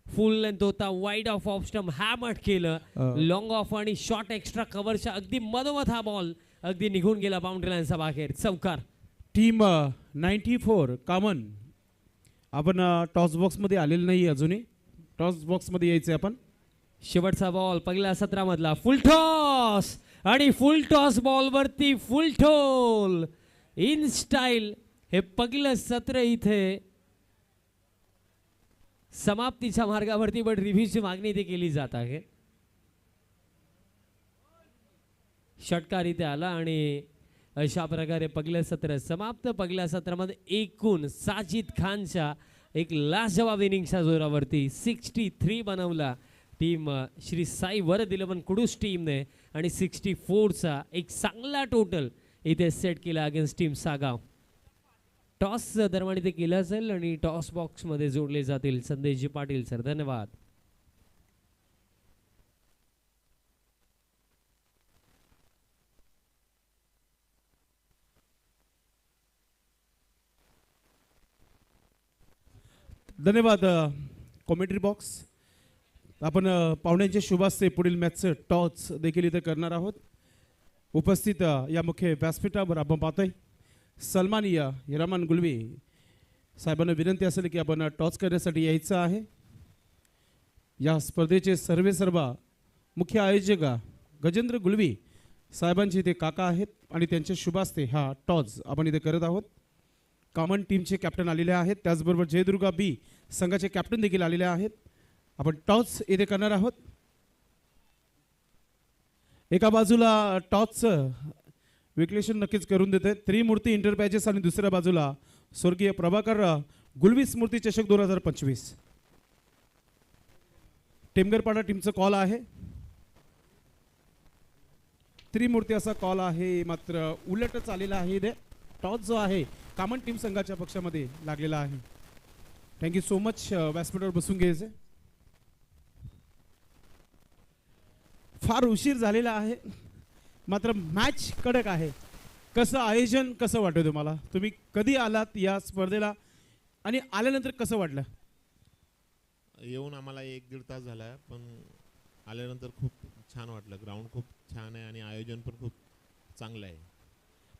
फुल लेंथ होता, wide off off stump hammered केलं, लॉंग ऑफ आणि शॉर्ट एक्स्ट्रा कव्हरच्या अगदी मधोमध हा बॉल अगदी निघून गेला बाउंड्री लाईनच्या बाहेर. चौकार. Team 94 common. आपण टॉस बॉक्समध्ये आलेलं नाही अजूनही. टॉस बॉक्समध्ये यायचं आपण. शेवटचा बॉल पहिल्या सत्रामधला. फुल टॉस आणि फुल टॉस बॉल वरती फुल ठोल इन स्टाईल. हे पहिलं सत्र इथे समाप्तीच्या मार्गावरती, पण रिव्ह्यूची मागणी इथे केली जात आहे. षटकार इथे आला आणि अशा प्रकारे पहिलं सत्र समाप्त. पहिल्या सत्रामध्ये एकूण साजिद खानच्या एक लाजवाब इनिंगच्या जोरावरती 63 बनवला टीम श्री साई वरद 11 कुडूस टीमने आणि 64चा एक चांगला टोटल इथे सेट केला अगेन्स्ट टीम सागाव. टॉस दरम्यान इथे केलं असेल आणि टॉस बॉक्समध्ये जोडले जातील संदेशजी पाटील सर. धन्यवाद. धन्यवाद कॉमेंट्री बॉक्स. आपण पाहुण्यांच्या शुभास्ते पुढील मॅचचं टॉस देखील इथे करणार आहोत. उपस्थित या मुख्य व्यासपीठावर आपण पाहतोय सन्माननीय हिरामन गुलवे साहेबांना विनंती असेल की आपण टॉस करण्यासाठी यायचं आहे. या स्पर्धेचे सर्व मुख्य आयोजक गजेंद्र गुलवी साहेबांचे इथे काका आहेत आणि त्यांच्या शुभास्ते हा टॉस आपण इथे करत आहोत. कॉमन टीमचे कॅप्टन आलेले आहेत, त्याचबरोबर जयदुर्गा बी संघाचे कॅप्टन देखील आलेले आहेत. आपण टॉस इथे करणार आहोत. एका बाजूला टॉसचं विश्लेषण नक्कीच करून देते त्रिमूर्ती इंटरपॅचेस आणि दुसऱ्या बाजूला स्वर्गीय प्रभाकर गुलवी स्मृती चषक 2025. टेमगरपाडा टीमचं कॉल आहे. त्रिमूर्ती असा कॉल आहे, मात्र उलटच आलेला आहे. इथे टॉस जो आहे कॉमन टीम संघाच्या पक्षामध्ये लागलेला आहे. Thank you so much. व्यासपीठावर बसून घ्यायचे. फार उशीर झालेला आहे, मात्र मॅच कडक आहे. कसं आयोजन कसं वाटतं तुम्हाला? तुम्ही कधी आलात या स्पर्धेला आणि आल्यानंतर कसं वाटलं? येऊन आम्हाला 1-1.5 तास झाला आहे, पण आल्यानंतर खूप छान वाटलं. ग्राउंड खूप छान आहे आणि आयोजन पण खूप चांगलं आहे.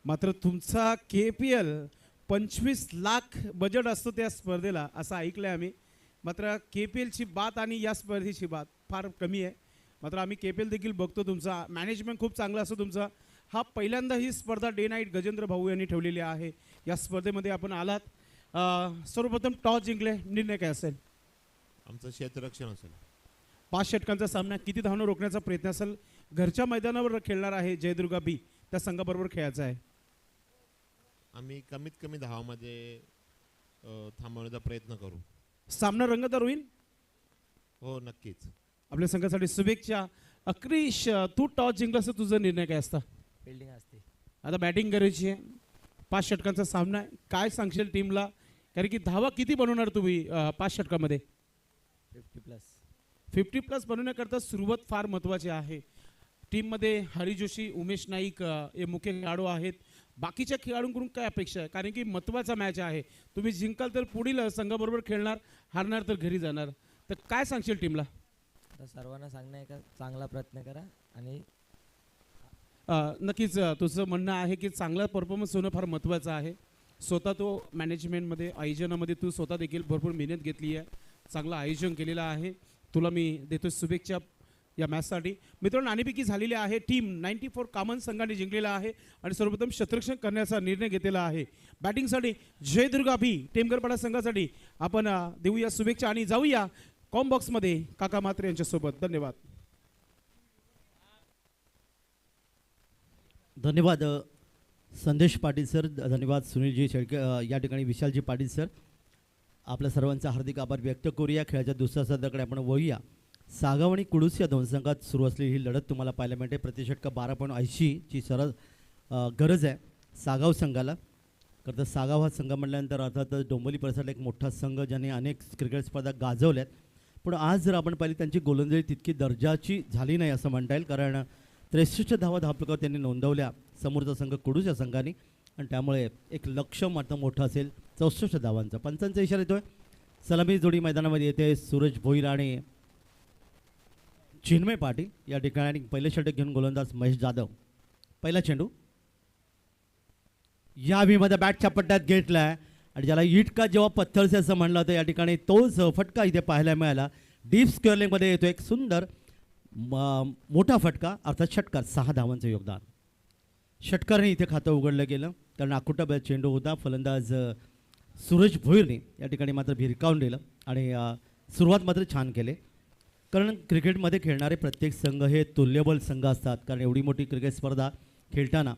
मात्र तुमचा KPL 25 लाख बजेट असतो त्या स्पर्धेला असं ऐकलंय आम्ही. मात्र KPLची बात आणि या स्पर्धेची बात फार कमी आहे. मात्र आम्ही KPL देखील बघतो. तुमचा मॅनेजमेंट खूप चांगला असतो तुमचा. हा पहिल्यांदा ही स्पर्धा डे नाईट गजेंद्र भाऊ यांनी ठेवलेली आहे. या स्पर्धेमध्ये आपण आलात. सर्वप्रथम टॉस जिंकले, निर्णय काय असेल? आमचं क्षेत्ररक्षण असेल. 5 षटकांचा सामना, किती धावणं रोखण्याचा प्रयत्न असेल? घरच्या मैदानावर खेळणार आहे जयदुर्गा बी, त्या संघाबरोबर खेळायचा आहे. आम्ही कमीत कमी धावामध्ये थांबवण्याचा प्रयत्न करू. सामना रंगतदार होईल. हो, नक्कीच. आपल्या संघासाठी शुभेच्छा. अक्रिश, तू टॉस जिंकलास तर तुझा निर्णय काय असता? फिल्डिंग असते. आता बॅटिंग करायची आहे. 5 षटकांचा सामना आहे. काय सांगशील टीमला? कारण की धावा किती बनवणार तुम्ही 5 षटकामध्ये? 50+ बनवण्याकरता सुरुवात फार महत्त्वाची आहे. टीममध्ये हरी जोशी, उमेश नाईक हे मुख्य खेळाडू आहेत. बाकीच्या खेळाडूंकडून काय अपेक्षा आहे? कारण की महत्त्वाचा मॅच आहे. तुम्ही जिंकाल तर पुढील संघाबरोबर खेळणार, हारणार तर घरी जाणार. तर काय सांगशील टीमला? तर सर्वांना सांगणं आहे का चांगला प्रयत्न करा आणि नक्कीच तुझं म्हणणं आहे की चांगला परफॉर्मन्स होणं फार महत्त्वाचं आहे. स्वतः तो मॅनेजमेंटमध्ये आयोजनामध्ये तू स्वतः देखील भरपूर मेहनत घेतली आहे, चांगलं आयोजन केलेलं आहे. तुला मी देतो शुभेच्छा या मॅचसाठी. मित्रांनो, नाणेफेकी झालेली आहे. टीम 94 कॉमन संघाने जिंकलेला आहे आणि सर्वप्रथम क्षेत्ररक्षण करण्याचा निर्णय घेतलेला आहे. बॅटिंगसाठी जयदुर्गा बी टेमगरपाडा संघासाठी आपण देऊया शुभेच्छा आणि जाऊया कॉम बॉक्समध्ये काका म्हात्रे यांच्यासोबत. धन्यवाद. धन्यवाद संदेश पाटील सर. धन्यवाद सुनीलजी शेळके. या ठिकाणी विशालजी पाटील सर, आपल्या सर्वांचा हार्दिक आभार व्यक्त करूया. खेळाच्या दुसऱ्या सत्राकडे आपण वळूया. सागाव आणि कुडूस या दोन संघात सुरू असलेली ही लढत तुम्हाला पाहायला मिळते. प्रतिषटका 12.80ची सरळ गरज आहे सागाव संघाला. तर सागाव हा संघ म्हटल्यानंतर अर्थातच डोंबिवली परिसरातला एक मोठा संघ ज्याने अनेक क्रिकेट स्पर्धा गाजवल्यात. पण आज जर आपण पाहिली त्यांची गोलंदाजी तितकी दर्जाची झाली नाही असं म्हणता येईल. कारण 63 धावा धावपकावर त्यांनी नोंदवल्या समोरचा संघ कुडूस या संघाने. आणि त्यामुळे एक लक्ष मात्र मोठं असेल 64 धावांचं. पंचांचा इशारा येतोय. सलामी जोडी मैदानामध्ये येते. सूरज भोईर आणि चिन्मय पाटील या ठिकाणी पहिले षटक घेऊन गोलंदाज महेश जाधव. पहिला चेंडू या मध्ये बॅटच्या पट्ट्यात घेतलाय आणि ज्याला इटका जेव्हा पत्थरसे असं म्हणलं होतं या ठिकाणी तोच फटका इथे पाहायला मिळाला. डीप स्क्वेअर लेगमध्ये येतो एक सुंदर मोठा फटका अर्थात षटकार. 6 धावांचं योगदान. षटकारने इथे खातं उघडलं गेलं कारण आकुटा चेंडू होता. फलंदाज सूरज भोईरने या ठिकाणी मात्र भिरकावून दिलं आणि सुरुवात मात्र छान केले. कारण क्रिकेटमध्ये खेळणारे प्रत्येक संघ हे तुल्यबळ संघ असतात. कारण एवढी मोठी क्रिकेट स्पर्धा खेळताना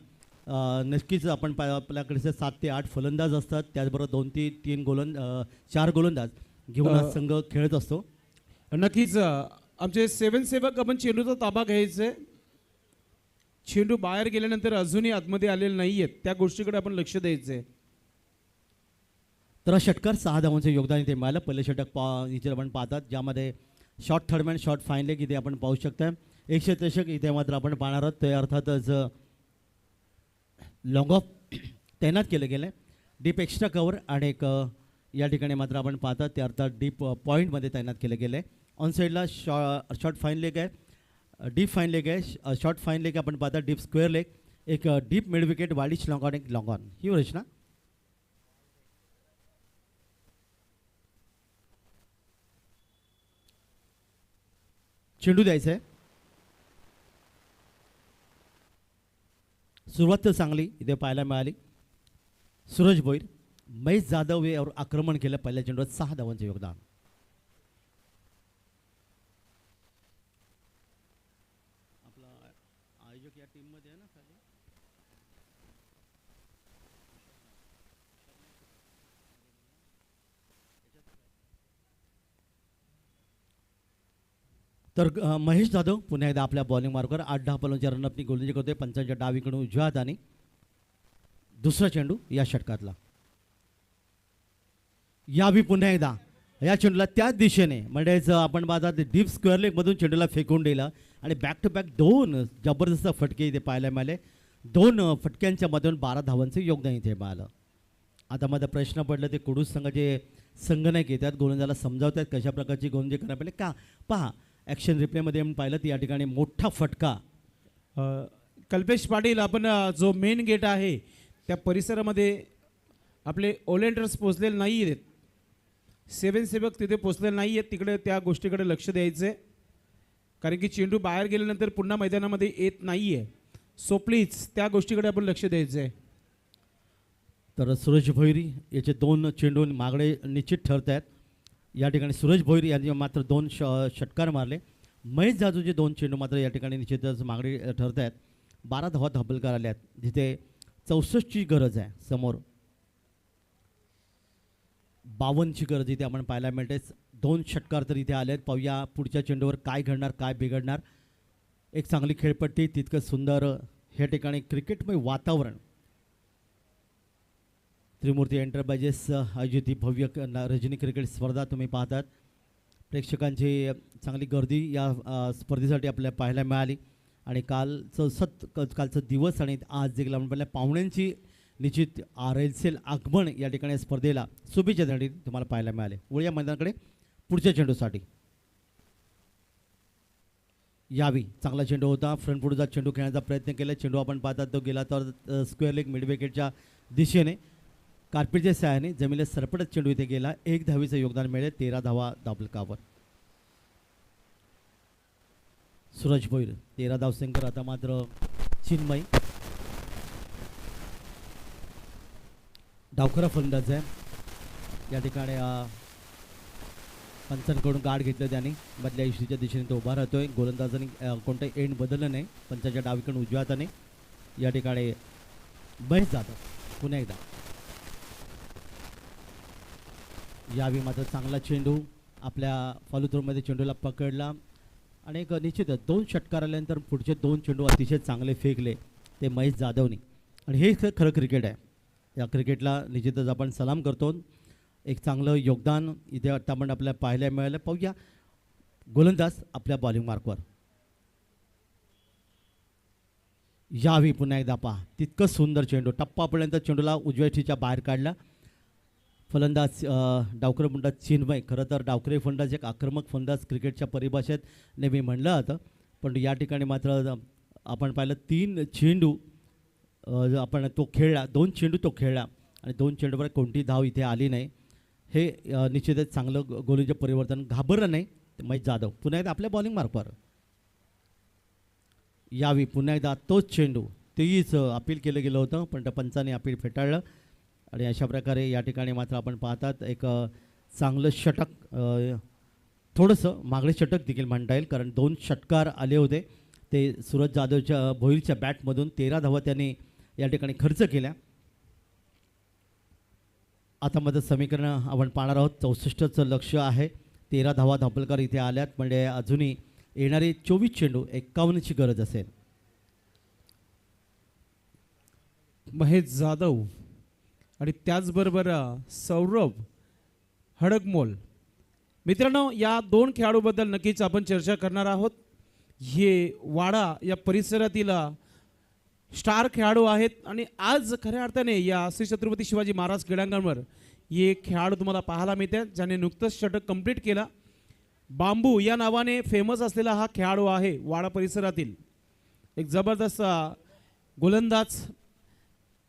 नक्कीच आपण आपल्याकडे 7 ते 8 फलंदाज असतात. त्याचबरोबर 2 ते 4 गोलंदाज घेऊन हा संघ खेळत असतो. नक्कीच आमचे सेवक आपण चेंडूचा ताबा घ्यायचा आहे. चेंडू बाहेर गेल्यानंतर अजूनही आतमध्ये आलेले नाही आहेत त्या गोष्टीकडे आपण लक्ष द्यायचं आहे. तर षटकार 6 धावांचं योगदान इथे मिळालं. पहिले षटक इथे आपण पाहतात ज्यामध्ये short third man short fine leg इथे आपण पाहू शकता. 100 इथे मात्र आपण पाहणार आहोत. ते अर्थातच लॉंग ऑफ तैनात केलं गेलं आहे. डीप एक्स्ट्रा कवर आणि एक या ठिकाणी मात्र आपण पाहतात ते अर्थात डीप पॉईंटमध्ये तैनात केलं गेलं आहे. ऑन साईडला शॉर्ट फाईन लेग आहे. डीप फाईन लेग आहे. शॉर्ट फाईन लेग आपण पाहता. डीप स्क्वेअर लेग एक डीप मिड विकेट वाडीच लॉंग ऑन एक लॉंग ऑन ही रचना. चेंडू द्यायचा आहे. सुरुवात तर चांगली इथे पाहायला मिळाली. सूरज भोईर महेश जाधव यावर आक्रमण केलं. पहिल्या चेंडूवर 6 धावांचं योगदान. आपला आयोजक या टीममध्ये आहे ना खाली. तर महेश जाधव पुन्हा एकदा आपल्या बॉलिंग मार्कवर 8-10 पलोंच्या रनअपनी गोलंदाजी करतोय. पंचांच्या डावीकडून उजव्या हाताने दुसरा चेंडू या षटकातला. यावी पुन्हा एकदा या चेंडूला त्याच दिशेने म्हणजेच आपण पाहतात डीप स्क्वेअर लेगमधून चेंडूला फेकून दिला आणि बॅक टू बॅक 2 जबरदस्त फटके इथे पाहायला मिळाले. 2 फटक्यांच्या मधून 12 धावांचं योगदान इथे मिळालं. आता माझा प्रश्न पडला ते कुडूस संघाचे संघनायक येतात गोलंदाजाला समजावतात कशा प्रकारची गोलंदाजी करायला पाहिजे का. पहा ॲक्शन रिप्लेमध्ये आपण पाहिलं तर या ठिकाणी मोठा फटका. कल्पेश पाटील आपण जो मेन गेट आहे त्या परिसरामध्ये आपले ओलेंडर्स पोचलेले नाही आहेत. सेवक तिथे पोचलेले नाही आहेत. तिकडे त्या गोष्टीकडे लक्ष द्यायचं आहे कारण की चेंडू बाहेर गेल्यानंतर पुन्हा मैदानामध्ये येत नाही आहे. सो प्लीज त्या गोष्टीकडे आपण लक्ष द्यायचं आहे. तर सूरज भोईर याचे 2 चेंडू मागणे निश्चित ठरत आहेत. या ठिकाणी सूरज भोईर यांनी मात्र 2 षटकार मारले. महेश जाधवचे 2 चेंडू मात्र या ठिकाणी निश्चितच मागणी ठरत आहेत. 12 धावा धबलकार आल्या आहेत जिथे 64ची गरज आहे. समोर 52ची गरज इथे आपण पाहायला मिळते. 2 षटकार तर इथे आले आहेत. पाहूया पुढच्या चेंडूवर काय घडणार काय बिघडणार. एक चांगली खेळपट्टी तितकं सुंदर ह्या ठिकाणी क्रिकेटमय वातावरण. त्रिमूर्ती एंटरप्राइजेस आयोजित ही भव्य रजनी क्रिकेट स्पर्धा तुम्ही पाहतात. प्रेक्षकांची चांगली गर्दी या स्पर्धेसाठी आपल्याला पाहायला मिळाली आणि कालचा दिवस आणि आज देखील आपण पाहिलं पाहुण्यांची निश्चित RLCL आगमन या ठिकाणी स्पर्धेला शुभेच्छा देण्यासाठी तुम्हाला पाहायला मिळाले. वळूया मैदानाकडे पुढच्या चेंडूसाठी. यावी चांगला चेंडू होता. फ्रंट फुटचा चेंडू खेळण्याचा प्रयत्न केला. चेंडू आपण पाहतात तो गेला तर स्क्वेअर लेग मिड विकेटच्या दिशेने कार्पेटच्या सहाय्याने जमिनीला सरपटत चेंडू इथे गेला. 1 धावीचं योगदान मिळेल. 13 धावा दाबलकावर. सूरज भोईर 13 धावसंख्या. आता मात्र चिन्मय डावखरा फलंदाज आहे. या ठिकाणी पंचांकडून गाठ घेतलं त्याने. मधल्या इशूच्या दिशेने तो उभा राहतोय. गोलंदाजाने कोणतंही एंड बदललं नाही. पंचांच्या डावीकडून उजव्या हाताने या ठिकाणी महेश जाधव पुन्हा एकदा. यावी मात्र चांगला चेंडू आपल्या फॉलोथ्रोमध्ये चेंडूला पकडला आणि एक निश्चितच 2 षटकार आल्यानंतर पुढचे 2 चेंडू अतिशय चांगले फेकले ते महेश जाधवने. आणि हे खरं क्रिकेट आहे. या क्रिकेटला निश्चितच आपण सलाम करतो. एक चांगलं योगदान इथे आता आपण आपल्याला पाहायला मिळालं. पाहूया गोलंदाज आपल्या बॉलिंग मार्कवर. यावी पुन्हा एकदा पहा तितकं सुंदर चेंडू टप्पापर्यंत चेंडूला उजव्या ठिच्या बाहेर काढला. फलंदाज डावखरे फलंदाज चिन्मय. खरं तर डावखरे फलंदाज एक आक्रमक फलंदाज क्रिकेटच्या परिभाषेत नेहमी म्हणलं जातं, पण या ठिकाणी मात्र आपण पाहिलं 3 चेंडू आपण तो खेळला, 2 चेंडू तो खेळला आणि 2 चेंडूवर कोणती धाव इथे आली नाही. हे निश्चितच चांगलं गोलंदाज परिवर्तन. घाबरलं नाही महेश जाधव. पुन्हा एकदा आपल्या बॉलिंग मार्कवर यावी पुन्हा एकदा तोच चेंडू. तेच अपील केलं गेलं होतं, पण त्या पंचाने अपील फेटाळलं आणि अशा प्रकारे या ठिकाणी मात्र आपण पाहतात एक चांगलं षटक, थोडंसं मागळे षटक देखील म्हणता येईल, कारण 2 षटकार आले होते ते सूरज जाधवच्या भोईरच्या बॅटमधून. 13 धावा त्यांनी या ठिकाणी खर्च केल्या. आता माझं समीकरण आपण पाहणार आहोत. 64चं लक्ष आहे. 13 धावा धापलकर इथे आल्यात, म्हणजे अजूनही येणारे 24 चेंडू 51ची गरज असेल. महेश जाधव आणि त्याचबरोबर सौरभ हडकमोल. मित्रांनो, या 2 खेळाडूबद्दल नक्कीच आपण चर्चा करणार आहोत. हे वाडा या परिसरातील स्टार खेळाडू आहेत आणि आज खऱ्या अर्थाने या श्री छत्रपती शिवाजी महाराज क्रीडांगणावर हे खेळाडू तुम्हाला पाहायला मिळतात, ज्याने नुकतंच षटक कंप्लीट केला. बांबू या नावाने फेमस असलेला हा खेळाडू आहे वाडा परिसरातील. एक जबरदस्त गोलंदाज.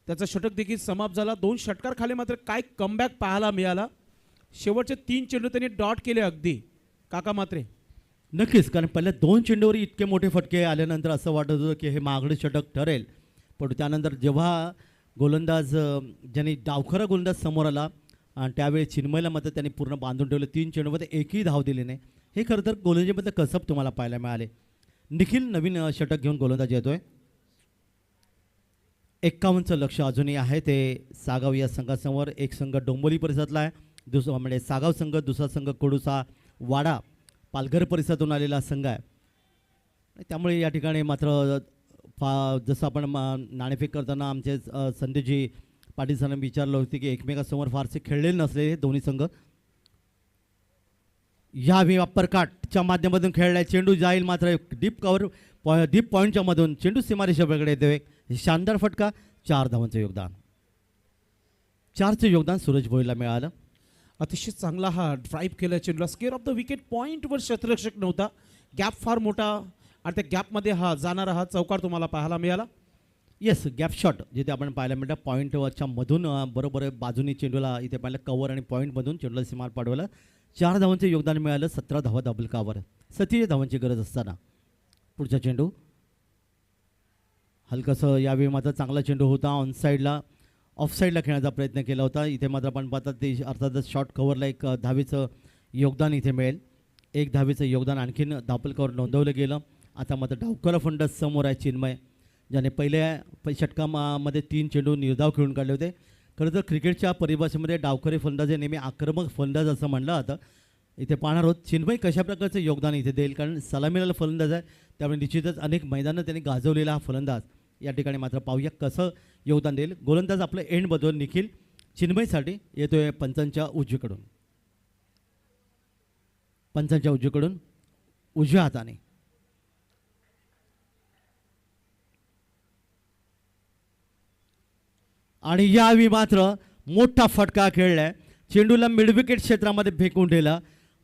त्याचा षटक देखील समाप्त झाला. 2 षटकार खाली मात्र काय कमबॅक पाहायला मिळाला. शेवटचे 3 चेंडू त्यांनी डॉट केले अगदी काका मात्रे. नक्कीच, कारण पहिल्या 2 चेंडूवर इतके मोठे फटके आल्यानंतर असं वाटत होतं की हे मागडे षटक ठरेल, पण त्यानंतर जेव्हा गोलंदाज ज्यांनी डावखरा गोलंदाज समोर आला आणि त्यावेळी चिन्मयला मात्र त्यांनी पूर्ण बांधून ठेवलं. 3 चेंडूमध्ये एकही धाव दिली नाही. हे खरं तर गोलंदाजीमध्ये कसब तुम्हाला पाहायला मिळाले. निखिल नवीन षटक घेऊन गोलंदाज येतोय. 51चं लक्ष अजूनही आहे ते सागाव या संघासमोर. एक संघ डोंबिवली परिसरातला आहे, दुसरा म्हणजे सागाव संघ, दुसरा संघ कडूसा वाडा पालघर परिसरातून आलेला संघ आहे. त्यामुळे या ठिकाणी मात्र जसं आपण नाणेफेक करताना आमचे संदीपजी पाटील सरांनी विचारलं होतं की एकमेकासमोर फारसे खेळलेले नसलेले दोन्ही संघ. या अप्परकाटच्या माध्यमातून खेळलाय. चेंडू जाईल मात्र डीप पॉईंटच्या मधून चेंडू सीमारेषेकडे येतोय. शानदार फटका. 4 धावांचं योगदान. 4चं योगदान सूरज भोईरला मिळालं. अतिशय चांगला हा ड्राईव्ह केला चेंडूला. स्केअर ऑफ द विकेट पॉईंटवर क्षेत्ररक्षक नव्हता. गॅप फार मोठा आणि त्या गॅपमध्ये हा जाणारा हा चौकार तुम्हाला पाहायला मिळाला. येस, गॅप शॉट जिथे आपण पाहायला मिळतं. पॉईंटवरच्या मधून बरोबर बाजूनी चेंडूला इथे पाहिलं कव्हर आणि पॉईंटमधून चेंडूला सीमा पाडवला. 4 धावांचे योगदान मिळालं. 17 धावा दाबलकावर. 37 धावांची गरज असताना पुढचा चेंडू हलकंसं. यावेळी मात्र चांगला चेंडू होता. ऑनसाईडला ऑफसाईडला खेळण्याचा प्रयत्न केला होता. इथे मात्र आपण पाहतात ते अर्थातच शॉर्ट कव्हरला 1 धावेचं योगदान इथे मिळेल. 1 धावेचं योगदान आणखीन दापलकावर नोंदवलं गेलं. आता मात्र डावखरा फलंदाज समोर आहे चिन्मय, ज्याने पहिल्या षटकामध्ये 3 चेंडू निर्धाव खेळून काढले होते. खरं तर क्रिकेटच्या परिभाषेमध्ये डावखरे फलंदाज हे नेहमी आक्रमक फलंदाज असं म्हणलं जातं. इथे पाहणार आहोत चिन्मय कशा प्रकारचं योगदान इथे देईल, कारण सलामीला फलंदाज आहे, त्यामुळे निश्चितच अनेक मैदानं त्यांनी गाजवलेला हा फलंदाज या ठिकाणी मात्र पाहूया कसं योगदान देईल. गोलंदाज आपलं एंड बदलून निखिल चिन्मयसाठी येतोय पंचांच्या उजवीकडून. पंचांच्या उजवीकडून उजव्या हाताने आणि यावेळी मात्र मोठा फटका खेळलाय. चेंडूला मिडविकेट क्षेत्रामध्ये फेकून ठेवला,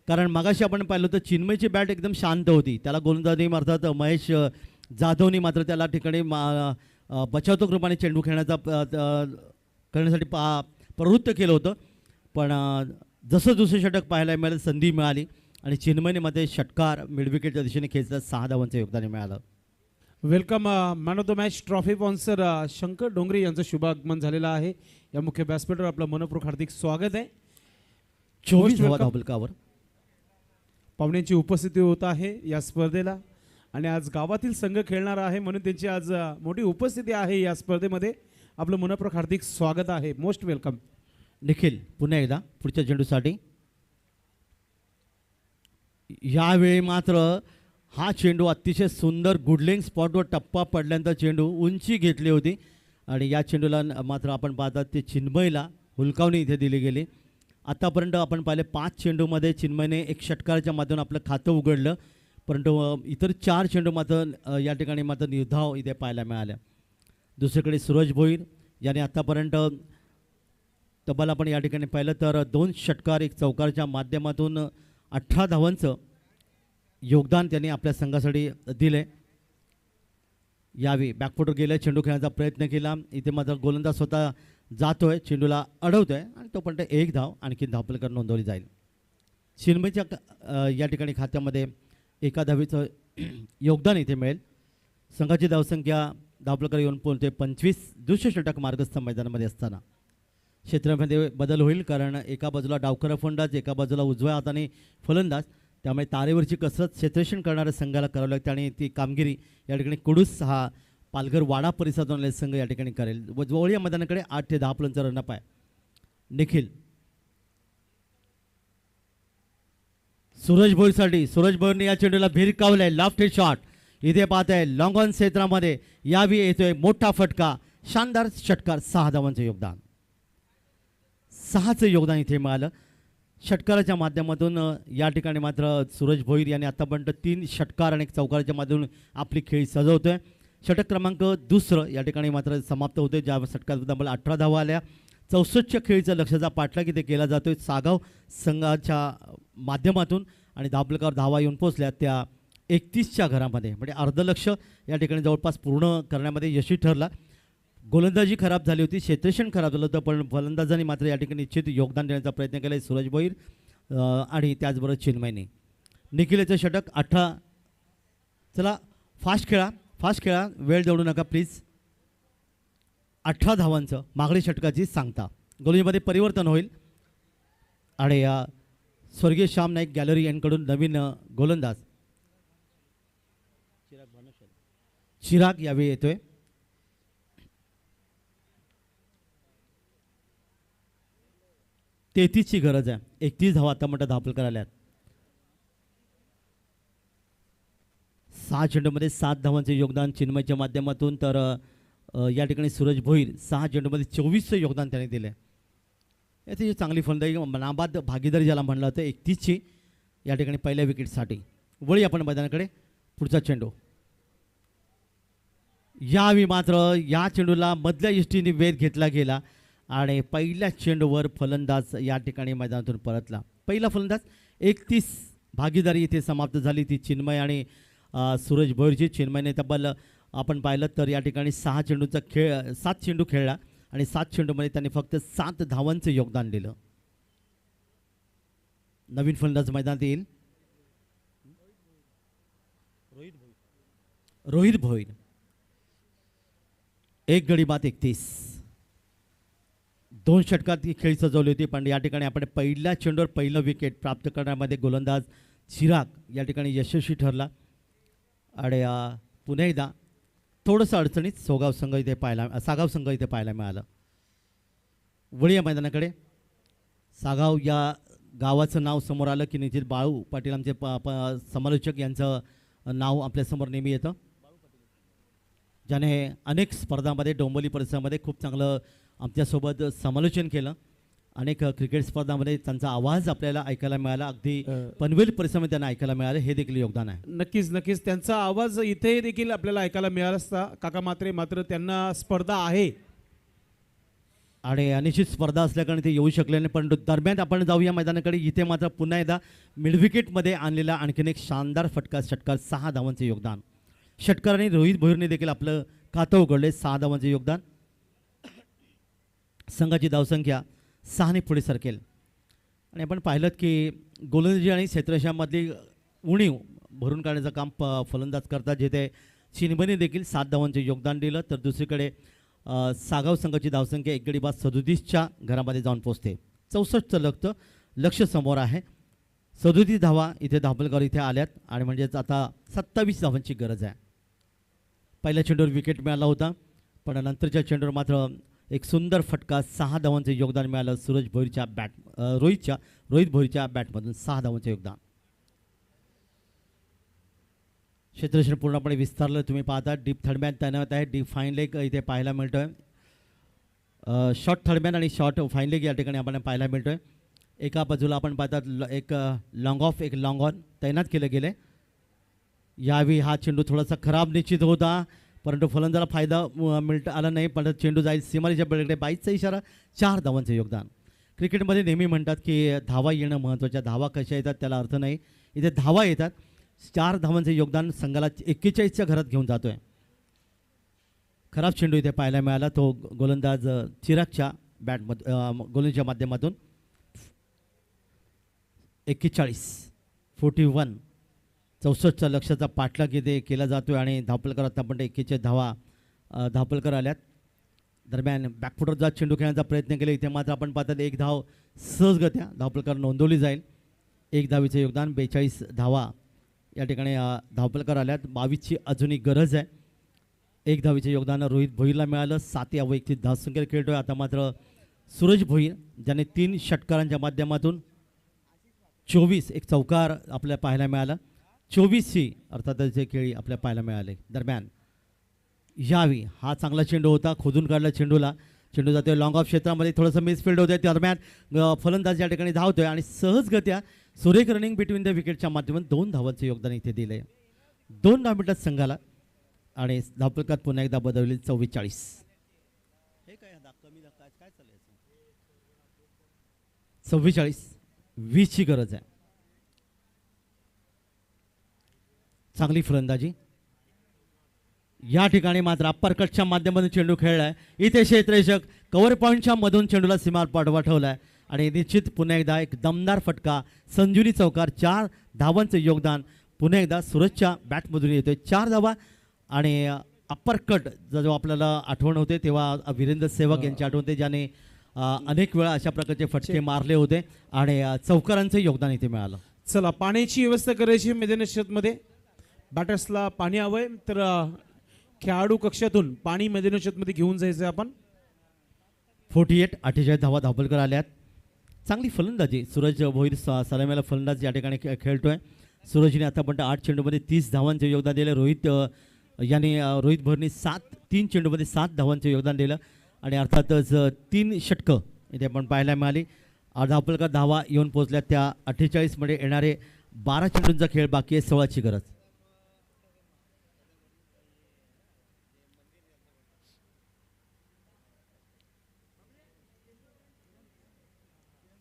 कारण मगाशी आपण पाहिलं होतं चिन्मयची बॅट एकदम शांत होती. त्याला गोलंदाजी अर्थात महेश जाधवनी मात्र त्याला ठिकाणी बचावतो रूपाने चेंडू करण्यासाठी प्रवृत्त केलं होतं, पण जसं दुसरं षटक पाहायला मिळालं संधी मिळाली आणि चिन्मयने मध्ये षटकार मिडविकेटच्या दिशेने खेचला. 6 धावांचं योगदान मिळालं. Welcome man of the match trophy sponsor Shankar Dongre यांचं शुभागमन झालेलं आहे. या मुख्य व्यासपीठावर आपलं मनपूर्वक हार्दिक स्वागत आहे. 24 धावा धाबलकावर पाहुण्यांची उपस्थिती होत आहे या स्पर्धेला आणि आज गावातील संघ खेळणार आहे म्हणून त्यांची आज मोठी उपस्थिती आहे या स्पर्धेमध्ये. आपलं मनपूर्वक हार्दिक स्वागत आहे. Most welcome. निखिल पुन्हा एकदा पुढच्या चेंडूसाठी. यावेळी मात्र हा चेंडू अतिशय सुंदर गुडलिंग स्पॉटवर टप्पा पडल्यानंतर चेंडू उंची घेतली होती आणि या चेंडूला मात्र आपण पाहतात ते चिन्मयला हुलकावणी इथे दिली गेली. आतापर्यंत आपण पाहिले 5 चेंडूमध्ये चिन्मयने 1 षटकाराच्या माध्यमातून आपलं खातं उघडलं, परंतु इतर 4 चेंडू मात्र या ठिकाणी मात्र निर्धाव इथे पाहायला मिळाल्या. दुसरीकडे सूरज भोईर याने आत्तापर्यंत तब्बल आपण या ठिकाणी पाहिलं तर 2 षटकार 1 चौकारच्या माध्यमातून 18 धावांचं योगदान त्यांनी आपल्या संघासाठी दिले. यावेळी बॅकफुटवर गेले, चेंडू खेळण्याचा प्रयत्न केला. इथे मात्र गोलंदाज स्वतः जातोय, चेंडूला अडवतोय आणि तोपर्यंत 1 धाव आणखी धावफलकावर नोंदवली जाईल. चिन्मयच्या या ठिकाणी खात्यामध्ये 1 धावेचं योगदान इथे मिळेल. संघाची धावसंख्या धावफलकावर येऊन पोहोचते 25. दुसरे षटक मार्गस्थ मैदानामध्ये असताना क्षेत्रामध्ये बदल होईल, कारण एका बाजूला डावखरा फलंदाज, एका बाजूला उजव्या हाताने फलंदाज, त्यामुळे तारेवरची कसरत क्षेत्ररक्षण करणाऱ्या संघाला करावं लागते आणि ती कामगिरी या ठिकाणी कुडूस हा पालघर वाडा परिसरातून आलेला संघ या ठिकाणी करेल. जवळ या मैदानाकडे 8 ते 10 प्लनचा रनअप आहे. निखिल सूरज भोईरसाठी, सूरज भोईरने या चेंडूला भिरकावलंय, लॉफ्ट हिट शॉट इथे पाहत आहे. लॉंग ऑन क्षेत्रामध्ये यावी येतोय मोठा फटका, शानदार षटकार, 6 धावांचं योगदान. 6चं योगदान इथे मिळालं. षटकाराच्या माध्यमातून या ठिकाणी मात्र सूरज भोईर यांनी आतापर्यंत 3 षटकार आणि 1 चौकाराच्या माध्यमातून आपली खेळी सजवतोय. षटक क्रमांक 2 या ठिकाणी मात्र समाप्त होते, ज्या षटकात मला 18 धावा आल्या. 64च्या खेळीचा लक्षाचा पाठलाग इथे केला जातोय सागाव संघाच्या माध्यमातून आणि धावफलकावर धावा येऊन पोहोचल्या त्या 31च्या घरामध्ये, म्हणजे अर्धलक्ष या ठिकाणी जवळपास पूर्ण करण्यामध्ये यशस्वी ठरला. गोलंदाजी खराब झाली होती, क्षेत्ररक्षण खराब झालं होतं, पण फलंदाजांनी मात्र या ठिकाणी निश्चित योगदान देण्याचा प्रयत्न केला आहे सूरज भोईर आणि त्याचबरोबर चिन्मयने. निखिलेचं षटक 18. चला फास्ट खेळा, वेळ देऊ नका प्लीज. 18 धावांचं मागणी षटकाची सांगता. गोलंदाजीमध्ये परिवर्तन होईल आणि स्वर्गीय श्याम नाईक गॅलरी यांकडून नवीन गोलंदाज चिराग यावेळी येतोय. ची गरज आहे. 31 धावा आता मोठा धावफलकार आल्यात. 6 चेंडूमध्ये 7 धावांचे योगदान चिन्मयच्या माध्यमातून, तर या ठिकाणी सूरज भोईर 6 चेंडूमध्ये 24चं योगदान त्याने दिलं. याची चांगली फलंदाजी, नाबाद भागीदारी ज्याला म्हणलं होतं. 31ची या ठिकाणी पहिल्या विकेटसाठी. वळी आपण मैदानाकडे. पुढचा चेंडू यावेळी मात्र या चेंडूला मधल्या यष्टीने वेध घेतला गेला आणि पहिल्या चेंडूवर फलंदाज या ठिकाणी मैदानातून परतला. पहिला फलंदाज. 31 भागीदारी इथे समाप्त झाली, ती चिन्मय आणि सूरज भोईरची. चिन्मयने तब्बल आपण पाहिलं तर या ठिकाणी 6 चेंडूचा खेळ 7 चेंडू खेळला आणि 7 चेंडूमध्ये त्यांनी फक्त 7 धावांचं योगदान दिलं. नवीन फलंदाज मैदानात येईल रोहित भोईर. 1 गडी बाद 31. 2 षटकात ही खेळी सजवली होती, पण या ठिकाणी आपण पहिल्या चेंडूवर पहिलं विकेट प्राप्त करण्यामध्ये गोलंदाज चिराग या ठिकाणी यशस्वी ठरला आणि पुन्हा एकदा थोडंसं अडचणीत सागाव संघ इथे पाहायला मिळालं. वळी या मैदानाकडे. सागाव या गावाचं नाव समोर आलं की निश्चित बाळू पाटील आमचे समालोचक यांचं नाव आपल्यासमोर नेहमी येतं, ज्याने अनेक स्पर्धांमध्ये डोंबिवली परिसरामध्ये खूप चांगलं आमच्यासोबत समालोचन केलं. अनेक क्रिकेट स्पर्धांमध्ये त्यांचा आवाज आपल्याला ऐकायला मिळाला. अगदी पनवेल परिसरामध्ये त्यांना ऐकायला मिळालं, हे देखील योगदान आहे. नक्कीच त्यांचा आवाज इथे देखील आपल्याला ऐकायला मिळाला असता काका. मात्र त्यांना स्पर्धा आहे आणि अनिश्चित स्पर्धा असल्याकारणे ते येऊ शकले नाही. परंतु दरम्यान आपण जाऊया मैदानाकडे. इथे मात्र पुन्हा एकदा मिडविकेटमध्ये आणलेला आणखीन एक शानदार षटकार 6 धावांचे योगदान. षटकाराने रोहित भोईरने देखील आपलं खातं उघडले. 6 धावांचे योगदान. संघाची धावसंख्या 6ने पुढे सरकेल. आणि आपण पाहिलं की गोलंदाजी आणि क्षेत्ररक्षणामधली उणीव भरून काढण्याचं काम फलंदाज करतात, जिथे चिन्मयने देखील 7 धावांचे योगदान दिलं. तर दुसरीकडे सागाव संघाची धावसंख्या 1 गडी बाद 37च्या घरामध्ये जाऊन पोहोचते. 64चं लक्ष समोर आहे. 37 धावा इथे धावफलकावर इथे आल्यात आणि म्हणजेच आता 27 धावांची गरज आहे. पहिल्या चेंडूवर विकेट मिळाला होता, पण नंतरच्या चेंडूवर मात्र एक सुंदर फटका 6 धावांचं योगदान मिळालं सूरज भोईरच्या रोहित भोईरच्या बॅटमधून 6 धावांचं योगदान. क्षेत्ररक्षण पूर्णपणे विस्तारलं तुम्ही पाहता. डीप थर्डमॅन तैनात आहे. डीप फाईन लेग इथे पाहायला मिळतोय. शॉर्ट थर्डमॅन आणि शॉर्ट फाईन लेग या ठिकाणी आपण पाहायला मिळतोय. एका बाजूला आपण पाहतात एक लॉंग ऑफ एक लॉंग ऑन तैनात केले गेले. यावेळी हा चेंडू थोडासा खराब निश्चित होता, परंतु फलंदाला फायदा आला नाही. पण चेंडू जाईल सीमारेच्या पलीकडे. 22चा इशारा, 4 धावांचं योगदान. क्रिकेटमध्ये नेहमी म्हणतात की धावा येणं महत्त्वाच्या. धावा कशा येतात त्याला अर्थ नाही, इथे धावा येतात. 4 धावांचं योगदान संघाला 41च्या घरात घेऊन जातोय. खराब चेंडू इथे पाहायला मिळाला, तो गोलंदाज चिरागच्या गोलंदाजीच्या माध्यमातून. 41 64च्या लक्षाचा पाठलाग इथे केला जातोय आणि धावपलकर आतापर्यंत 41 धावा धावपलकर आल्यात. दरम्यान बॅकफुटवर जात चेंडू खेळण्याचा प्रयत्न केला. इथे मात्र आपण पाहतात 1 धाव सहजगत्या धावपलकर नोंदवली जाईल. 1 धावीचं योगदान. 42 धावा या ठिकाणी धावपलकर आल्यात. 22ची अजूनही गरज आहे. 1 धावीचे योगदान रोहित भोईरला मिळालं. 7 या वैयक्तिक धावसंख्येत खेळतोय. आता मात्र सूरज भोईर ज्याने 3 षटकारांच्या माध्यमातून 24 एक चौकार आपल्याला पाहायला मिळाला. 24ची अर्थातच हे खेळी आपल्याला पाहायला मिळाले. दरम्यान यावी हा चांगला चेंडू होता, खोदून काढला चेंडूला. चेंडू जातोय लॉंग ऑफ क्षेत्रामध्ये, थोडंसं मिसफिल्ड होतंय. दरम्यान फलंदाज या ठिकाणी धावतोय आणि सहजगत्या सुरेख रनिंग बिटवीन द विकेटच्या माध्यमातून 2 धावांचं योगदान इथे दिलंय. 2 धाव मिनिटात संघाला आणि धावपलकात पुन्हा एकदा बदलली. 44 20ची गरज आहे. चांगली फलंदाजी या ठिकाणी मात्र अप्पर कटच्या माध्यमातून चेंडू खेळलाय. इथे क्षेत्ररक्षक कव्हर पॉईंटच्या मधून चेंडूला सीमार पाठवलाय आणि निश्चित पुन्हा एकदा एक दमदार फटका. संजुनी चौकार. 4 धावांचं योगदान पुन्हा एकदा सूरजच्या बॅटमधून येतोय. 4 धावा आणि अप्पर कट जो आपल्याला आठवण होते तेव्हा वीरेंद्र सेवक यांची आठवण होते, ज्याने अनेक वेळा अशा प्रकारचे फटके मारले होते आणि चौकारांचं योगदान इथे मिळालं. चला पाण्याची व्यवस्था करायची मैदानी क्षेत्रामध्ये. बॅटर्सला पाणी हवंय तर खेळाडू कक्षातून पाणी मैदानी क्षेत्रामध्ये घेऊन जायचं आपण. 48 धावा धावपलकर आल्यात. चांगली फलंदाजी सूरज भोईर सलामीला फलंदाज या ठिकाणी खेळतोय. सूरजने आतापर्यंत 8 चेंडूमध्ये 30 धावांचे योगदान दिलं. रोहित भोईरने 3 चेंडूमध्ये 7 धावांचे योगदान दिलं आणि अर्थातच 3 षटकं इथे आपण पाहायला मिळाली. धावपलकर धावा येऊन पोहोचल्या. त्या 48मध्ये येणारे 12 चेंडूंचा खेळ बाकी आहे. 16ची गरज.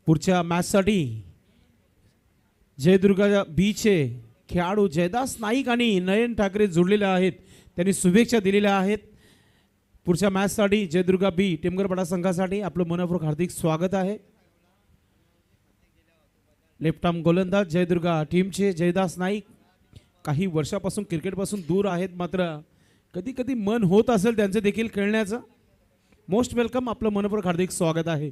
पुढच्या मॅचसाठी जयदुर्गा बीचे खेळाडू जयदास नाईक आणि नयन ठाकरे जोडलेले आहेत. त्यांनी शुभेच्छा दिलेल्या आहेत. पुढच्या मॅचसाठी जयदुर्गा बी टिमगरपाडा संघासाठी आपलं मनपूर्वक हार्दिक स्वागत आहे. लेफ्ट आर्म गोलंदाज जयदुर्गा टीमचे जयदास नाईक काही वर्षापासून क्रिकेटपासून दूर आहेत, मात्र कधी कधी मन होत असेल त्यांचं देखील खेळण्याचं. मोस्ट वेलकम, आपलं मनपूर्वक हार्दिक स्वागत आहे.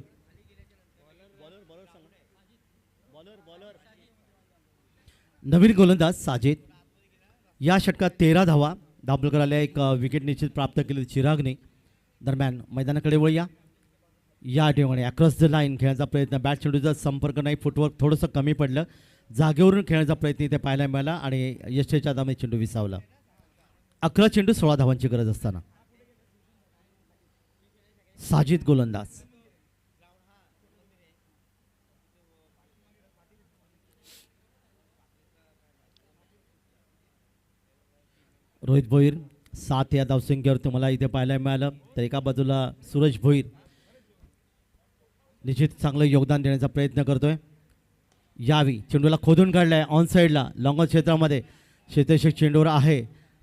नवीन गोलंदाज साजिद. या षटकात 13 धावा धावपलकर आल्या. 1 विकेट निश्चित प्राप्त केली चिरागने. दरम्यान मैदानाकडे वळूया. या ठिकाणी अक्रॉस द लाईन खेळण्याचा प्रयत्न. बॅट चेंडूचा संपर्क नाही, फुटवर्क थोडंसं कमी पडलं. जागेवरून खेळण्याचा प्रयत्न इथे पाहायला मिळाला आणि यशच्या दामे चेंडू विसावला. 11 चेंडू 16 धावांची गरज असताना साजिद गोलंदाज. रोहित भोईर 7 या धावसंख्येवर तुम्हाला इथे पाहायला मिळालं. तर एका बाजूला सूरज भोईर निश्चित चांगलं योगदान देण्याचा प्रयत्न करतोय. यावी चेंडूला खोदून काढलाय ऑन साईडला लॉंग क्षेत्रामध्ये. क्षेत्ररक्षक चेंडूवर आहे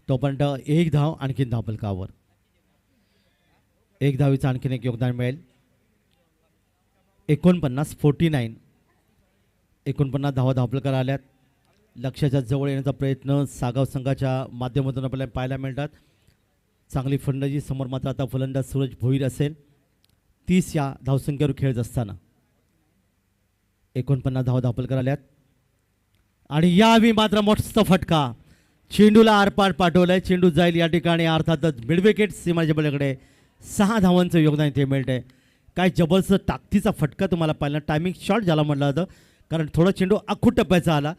तोपर्यंत 1 धाव आणखीन धावपलकावर. 1 धावीचं आणखीन एक योगदान मिळेल. 49 धावा धावपलकर आल्यात. लक्ष्याच्या जवळ येण्याचा प्रयत्न सागाव संघाच्या माध्यमातून आपल्याला पाहायला मिळतात. चांगली फलंदाजी. समोर मात्र आता फलंदाज सूरज भोईर असेल. 30 या धावसंख्येवर खेळत असताना 49 धावा धावपलकर आल्यात आणि यावी मात्र मोठा फटका. चेंडूला आरपार पाठवलाय. चेंडू जाईल या ठिकाणी अर्थातच मिड विकेट सीमाच्या पलीकडे. 6 धावांचं योगदान इथे मिळतंय. काय जबरदस्त ताकदीचा फटका तुम्हाला पाहिला. टायमिंग शॉर्ट झाला म्हटलं जातं, कारण थोडा चेंडू आखूट टप्प्याचा आला.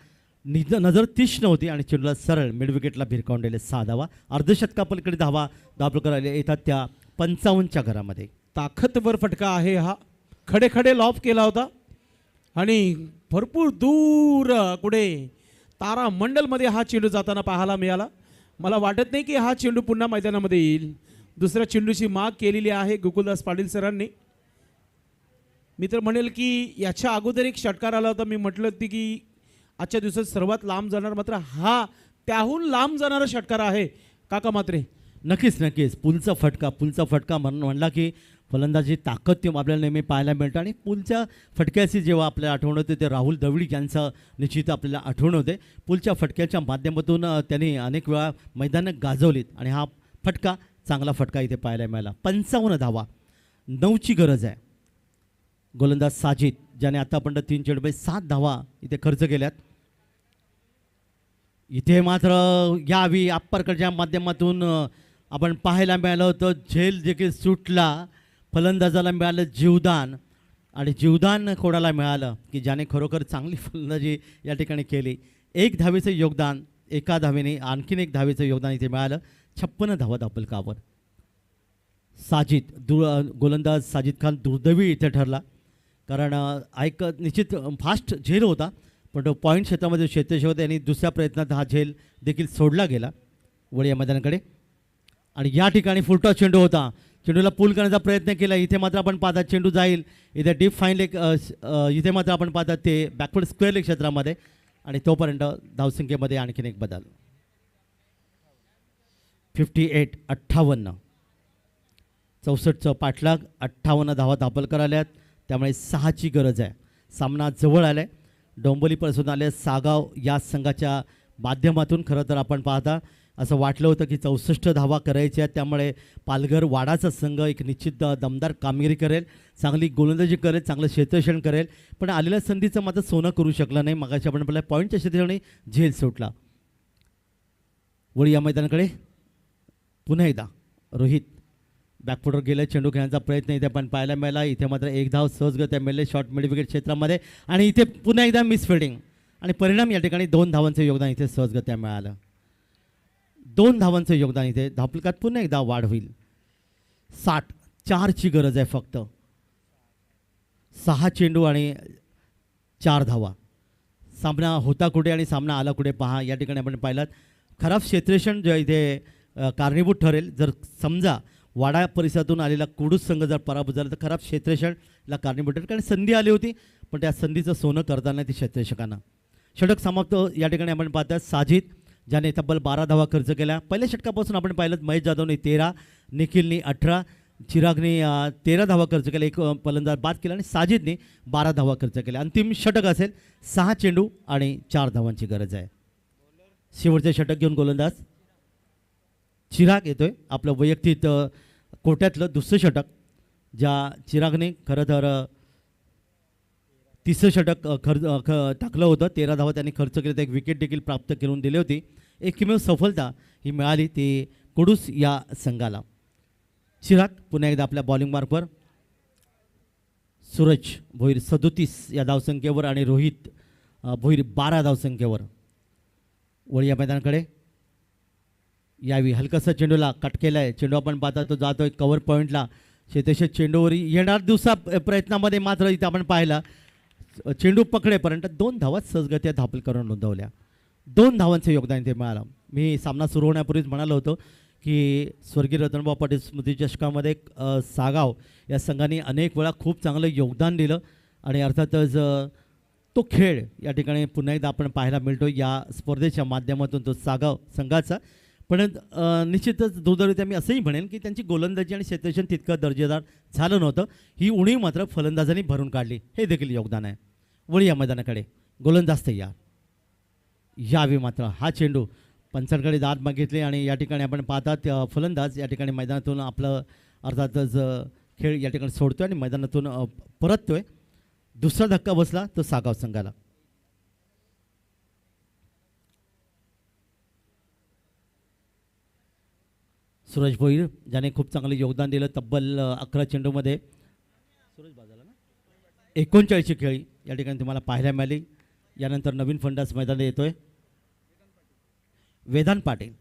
नजर तीक्ष्ण होती आणि चेंडूला सरळ मिड विकेटला भिरकावून दिले. 6 धावा. अर्धशतकापलीकडे धावा धावपलकर आले येतात त्या 55च्या घरामध्ये. ताकदवर फटका आहे हा. खडे खडे लॉफ केला होता आणि भरपूर दूर कुठे तारामंडलमध्ये हा चेंडू जाताना पाहायला मिळाला. मला वाटत नाही की हा चेंडू पुन्हा मैदानामध्ये येईल. दुसऱ्या चेंडूची माग केलेली आहे गोकुलदास पाटील सरांनी. मी तर म्हणेल की याच्या अगोदर एक षटकार आला होता. मी म्हटलं होतं की आजच्या दिवसात सर्वात लांब जाणार, मात्र हा त्याहून लांब जाणारा षटकार आहे काका मात्रे. नक्कीच नक्कीच पुलचा फटका म्हणला की फलंदाजी ताकद ती आपल्याला नेहमी पाहायला मिळतं. आणि पुलच्या फटक्याची जेव्हा आपल्याला आठवण होते ते राहुल दवडी यांचं निश्चित आपल्याला आठवण होते. पुलच्या फटक्याच्या माध्यमातून त्यांनी अनेक वेळा मैदानं गाजवलीत आणि हा फटका चांगला फटका इथे पाहायला मिळाला. 55 धावा, 9ची गरज आहे. गोलंदाज साजिद ज्याने आतापर्यंत 3 चेंडूमध्ये 7 धावा इथे खर्च केल्यात. इथे मात्र यावी अप्परकडच्या माध्यमातून आपण पाहायला मिळालं होतं झेल देखील सुटला. फलंदाजाला मिळालं जीवदान आणि जीवदान कोणाला मिळालं की ज्याने खरोखर चांगली फलंदाजी या ठिकाणी केली. 1 धावेचं योगदान, एका धावेने आणखीन 1 धावेचं योगदान इथे मिळालं. 56 धावा दापलकावर. गोलंदाज साजिद खान दुर्दैवी इथे ठरला, कारण एक निश्चित फास्ट झेल होता, पण तो पॉईंट क्षेत्रामध्ये क्षेत्रशे होते आणि दुसऱ्या प्रयत्नात हा झेल देखील सोडला गेला वळी या मैदानाकडे. आणि या ठिकाणी फुलटॉस चेंडू होता, चेंडूला पूल करण्याचा प्रयत्न केला. इथे मात्र आपण पाहतात चेंडू जाईल इथे डीप फाईन लेग, इथे मात्र आपण पाहतात ते बॅकवर्ड स्क्वेअर लेग क्षेत्रामध्ये. आणि तोपर्यंत धावसंख्येमध्ये आणखीन एक बदल. 58-58, 64चं पाठलाग, 58 धावा दापलकर आल्यात. त्यामुळे 6ची गरज आहे. सामना जवळ आलाय. डोंबिवलीपासून आले सागाव या संघाच्या माध्यमातून खरं तर आपण पाहता असं वाटलं होतं की 64 धावा करायच्या, त्यामुळे पालघर वाडाचा संघ एक निश्चित दमदार कामगिरी करेल, चांगली गोलंदाजी करेल, चांगलं क्षेत्ररक्षण करेल. पण आलेल्या संधीचं मात्र सोनं करू शकलं नाही. मगाशी आपण आपल्या पॉईंटच्या क्षेत्राने झेल सुटला. वळी या मैदानाकडे पुन्हा एकदा रोहित बॅकफुटवर गेले, चेंडू खेळण्याचा प्रयत्न इथे आपण पाहायला मिळाला. इथे मात्र 1 धाव सहजगत्या मिळाले शॉर्ट मिडविकेट क्षेत्रामध्ये. आणि इथे पुन्हा एकदा मिसफिल्डिंग आणि परिणाम या ठिकाणी 2 धावांचं योगदान इथे सहजगत्या मिळालं. 2 धावांचं योगदान इथे धापलकात पुन्हा एकदा वाढ होईल. 64ची गरज आहे फक्त. 6 चेंडू आणि 4 धावा. सामना होता कुठे आणि सामना आला कुठे पहा. या ठिकाणी आपण पाहिलात खराब क्षेत्ररक्षण जे इथे कारणीभूत ठरेल. जर समजा वाडा परिसरातून आलेला कुडूस संघ जर पराभूत झाला तर खराब क्षेत्ररक्षणला कारणीभूत ठरेल, कारण संधी आली होती पण त्या संधीचं सोनं करताना ती क्षेत्ररक्षकांना. षटक समाप्त या ठिकाणी आपण पाहतात साजिद ज्याने तब्बल 12 धावा खर्च केल्या. पहिल्या षटकापासून आपण पाहिलं महेश जाधवने 13, निखिलने 18, चिरागने 13 धावा खर्च केल्या, एक फलंदाज बाद केला आणि साजिदने 12 धावा खर्च केल्या. अंतिम षटक असेल 6 चेंडू आणि 4 धावांची गरज आहे. शेवटचे षटक घेऊन गोलंदाज चिराग येतोय. आपलं वैयक्तिक कोट्यातलं दुसरं षटक ज्या चिरागने खरं तर 3रं षटक टाकलं होतं. 13 धावा त्यांनी खर्च केले, तर एक विकेट देखील प्राप्त करून दिली होती. एकमेव सफलता ही मिळाली ती कुडूस या संघाला. चिराग पुन्हा एकदा आपल्या बॉलिंग मार्कवर. सूरज भोईर 37 या धावसंख्येवर आणि रोहित भोईर 12 धावसंख्येवर. वळी या मैदानाकडे यावी हलकासा चेंडूला कट केला आहे. चेंडू आपण पाहता तो जातोय कव्हर पॉईंटला. शेतेशे चेंडूवर येणार दिवसा प्रयत्नामध्ये मात्र इथं आपण पाहिला चेंडू पकडेपर्यंत 2 धावा सहजगत्या धापलकरून नोंदवल्या. 2 धावांचं योगदान इथे मिळालं. मी सामना सुरू होण्यापूर्वीच म्हणालो होतो की स्वर्गीय रतनभाऊ पाटील स्मृती चषकामध्ये सागाव या संघाने अनेक वेळा खूप चांगलं योगदान दिलं आणि अर्थातच तो खेळ या ठिकाणी पुन्हा एकदा आपण पाहायला मिळतो या स्पर्धेच्या माध्यमातून तो सागाव संघाचा. पण निश्चितच दुर्दैवी मी असंही म्हणेन की त्यांची गोलंदाजी आणि क्षेत्ररक्षण तितकं दर्जेदार झालं नव्हतं. ही उणीव मात्र फलंदाजांनी भरून काढली, हे देखील योगदान आहे. वळी या मैदानाकडे गोलंदाज तयार. यावे मात्र हा चेंडू पंचांकडे दाद मागितले आणि या ठिकाणी आपण पाहतात फलंदाज या ठिकाणी मैदानातून आपलं अर्थातच खेळ या ठिकाणी सोडतोय आणि मैदानातून परततोय. दुसरा धक्का बसला तो सागाव संघाला. सूरज भोईर ज्याने खूप चांगलं योगदान दिलं तब्बल 11 चेंडूमध्ये. सूरज बाजाला ना 39ची खेळी या ठिकाणी तुम्हाला पाहायला मिळाली. यानंतर नवीन फंडास मैदानात येतोय वेदांत पाटील.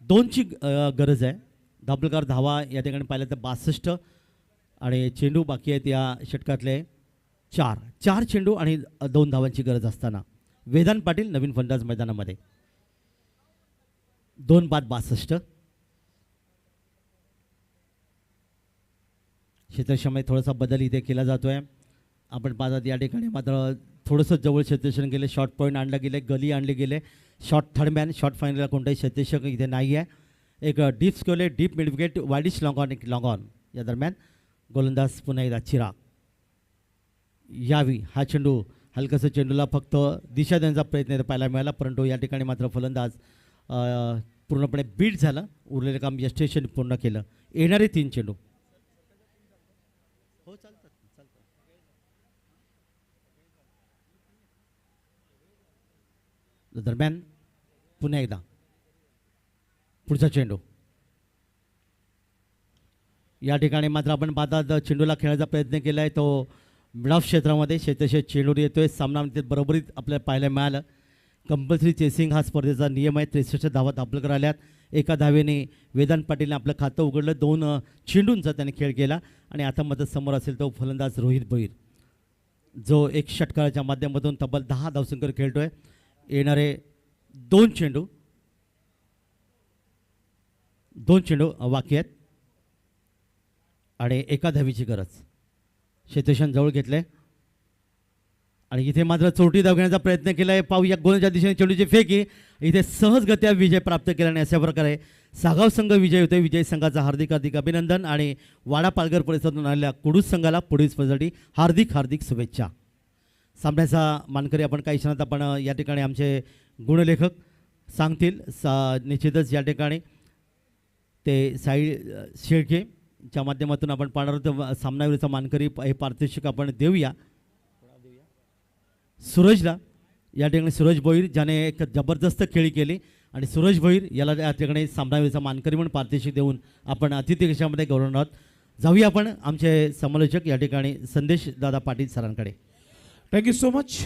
2ची गरज आहे. धापलकार धावा या ठिकाणी पाहिलं तर 62 आणि चेंडू बाकी आहेत या षटकातले 4 चेंडू आणि 2 धावांची गरज असताना वेदांत पाटील नवीन फलंदाज मैदानामध्ये 2 बाद 62. क्षेत्रक्षमतेत थोडासा बदल इथे केला जातो आहे. आपण पाहतात या ठिकाणी मात्र थोडंसं जवळ क्षेत्ररक्षण गेले, शॉर्ट पॉईंट आणलं गेले, गली आणले गेले, शॉर्ट थर्ड मॅन, शॉर्ट फायनलला कोणताही क्षेत्ररक्षक इथे नाही आहे. एक डीप स्कोले, deep mid wicket, wideish long on, एक लॉंग ऑन. या दरम्यान गोलंदाज पुन्हा एकदा चिराग यावी. हा चेंडू हलकंसं चेंडूला फक्त दिशा देण्याचा प्रयत्न पाहायला मिळाला, परंतु या ठिकाणी मात्र फलंदाज पूर्णपणे बीट झालं. उरलेलं काम यष्टेशन पूर्ण केलं. येणारे 3 चेंडू. हो चालतात चालतात. दरम्यान पुन्हा एकदा पुढचा चेंडू. या ठिकाणी मात्र आपण पाहतात चेंडूला खेळायचा प्रयत्न केला आहे, तो मिड क्षेत्रामध्ये क्षेत्रक्षेत्र चेंडूवर येतोय. सामना बरोबरीत आपल्याला पाहायला मिळालं. कंपल्सरी चेसिंग हा स्पर्धेचा नियम आहे. 63 धावा आपल्याकडे आल्यात. एका धावेने वेदांत पाटीलने आपलं खातं उघडलं. 2 चेंडूंचा त्याने खेळ केला आणि आता मात्र समोर असेल तो फलंदाज रोहित भोईर, जो एक षटकाराच्या माध्यमातून तब्बल 10 धावसंख्येवर खेळतोय. येणारे 2 चेंडू बाकी आहेत आणि एका धावीची गरज. क्षेत्ररक्षण जवळ घेतले आणि इथे मात्र चोरटी धाव घेण्याचा प्रयत्न केला आहे. पाहूया गोलच्या दिशेने चेंडूची फेकी. इथे सहजगत्या विजय प्राप्त केल्याने अशा प्रकारे सागाव संघ विजय होतोय. विजय संघाचा हार्दिक हार्दिक अभिनंदन आणि वाडा पालघर परिसरातून आलेल्या कुडूस संघाला पुढील स्पर्धेसाठी हार्दिक हार्दिक शुभेच्छा. सामन्याचा मानकरी आपण काही क्षणात आपण या ठिकाणी आमचे गुणलेखक सांगतील. निश्चितच या ठिकाणी ते साई शेळकेच्या माध्यमातून आपण पाहणार आहोत. सामनावीरचा मानकरी हे पारितोषिक आपण देऊया सूरजला. या ठिकाणी सूरज भोईर ज्याने एक जबरदस्त खेळी केली आणि सूरज भोईर याला या ठिकाणी सामनावीरचा मानकरी म्हणून पारितोषिक देऊन आपण अतिथी कक्षामध्ये गौरवणार आहोत. जाऊया आपण आमचे समालोचक या ठिकाणी संदेश दादा पाटील सरांकडे. Thank you so much.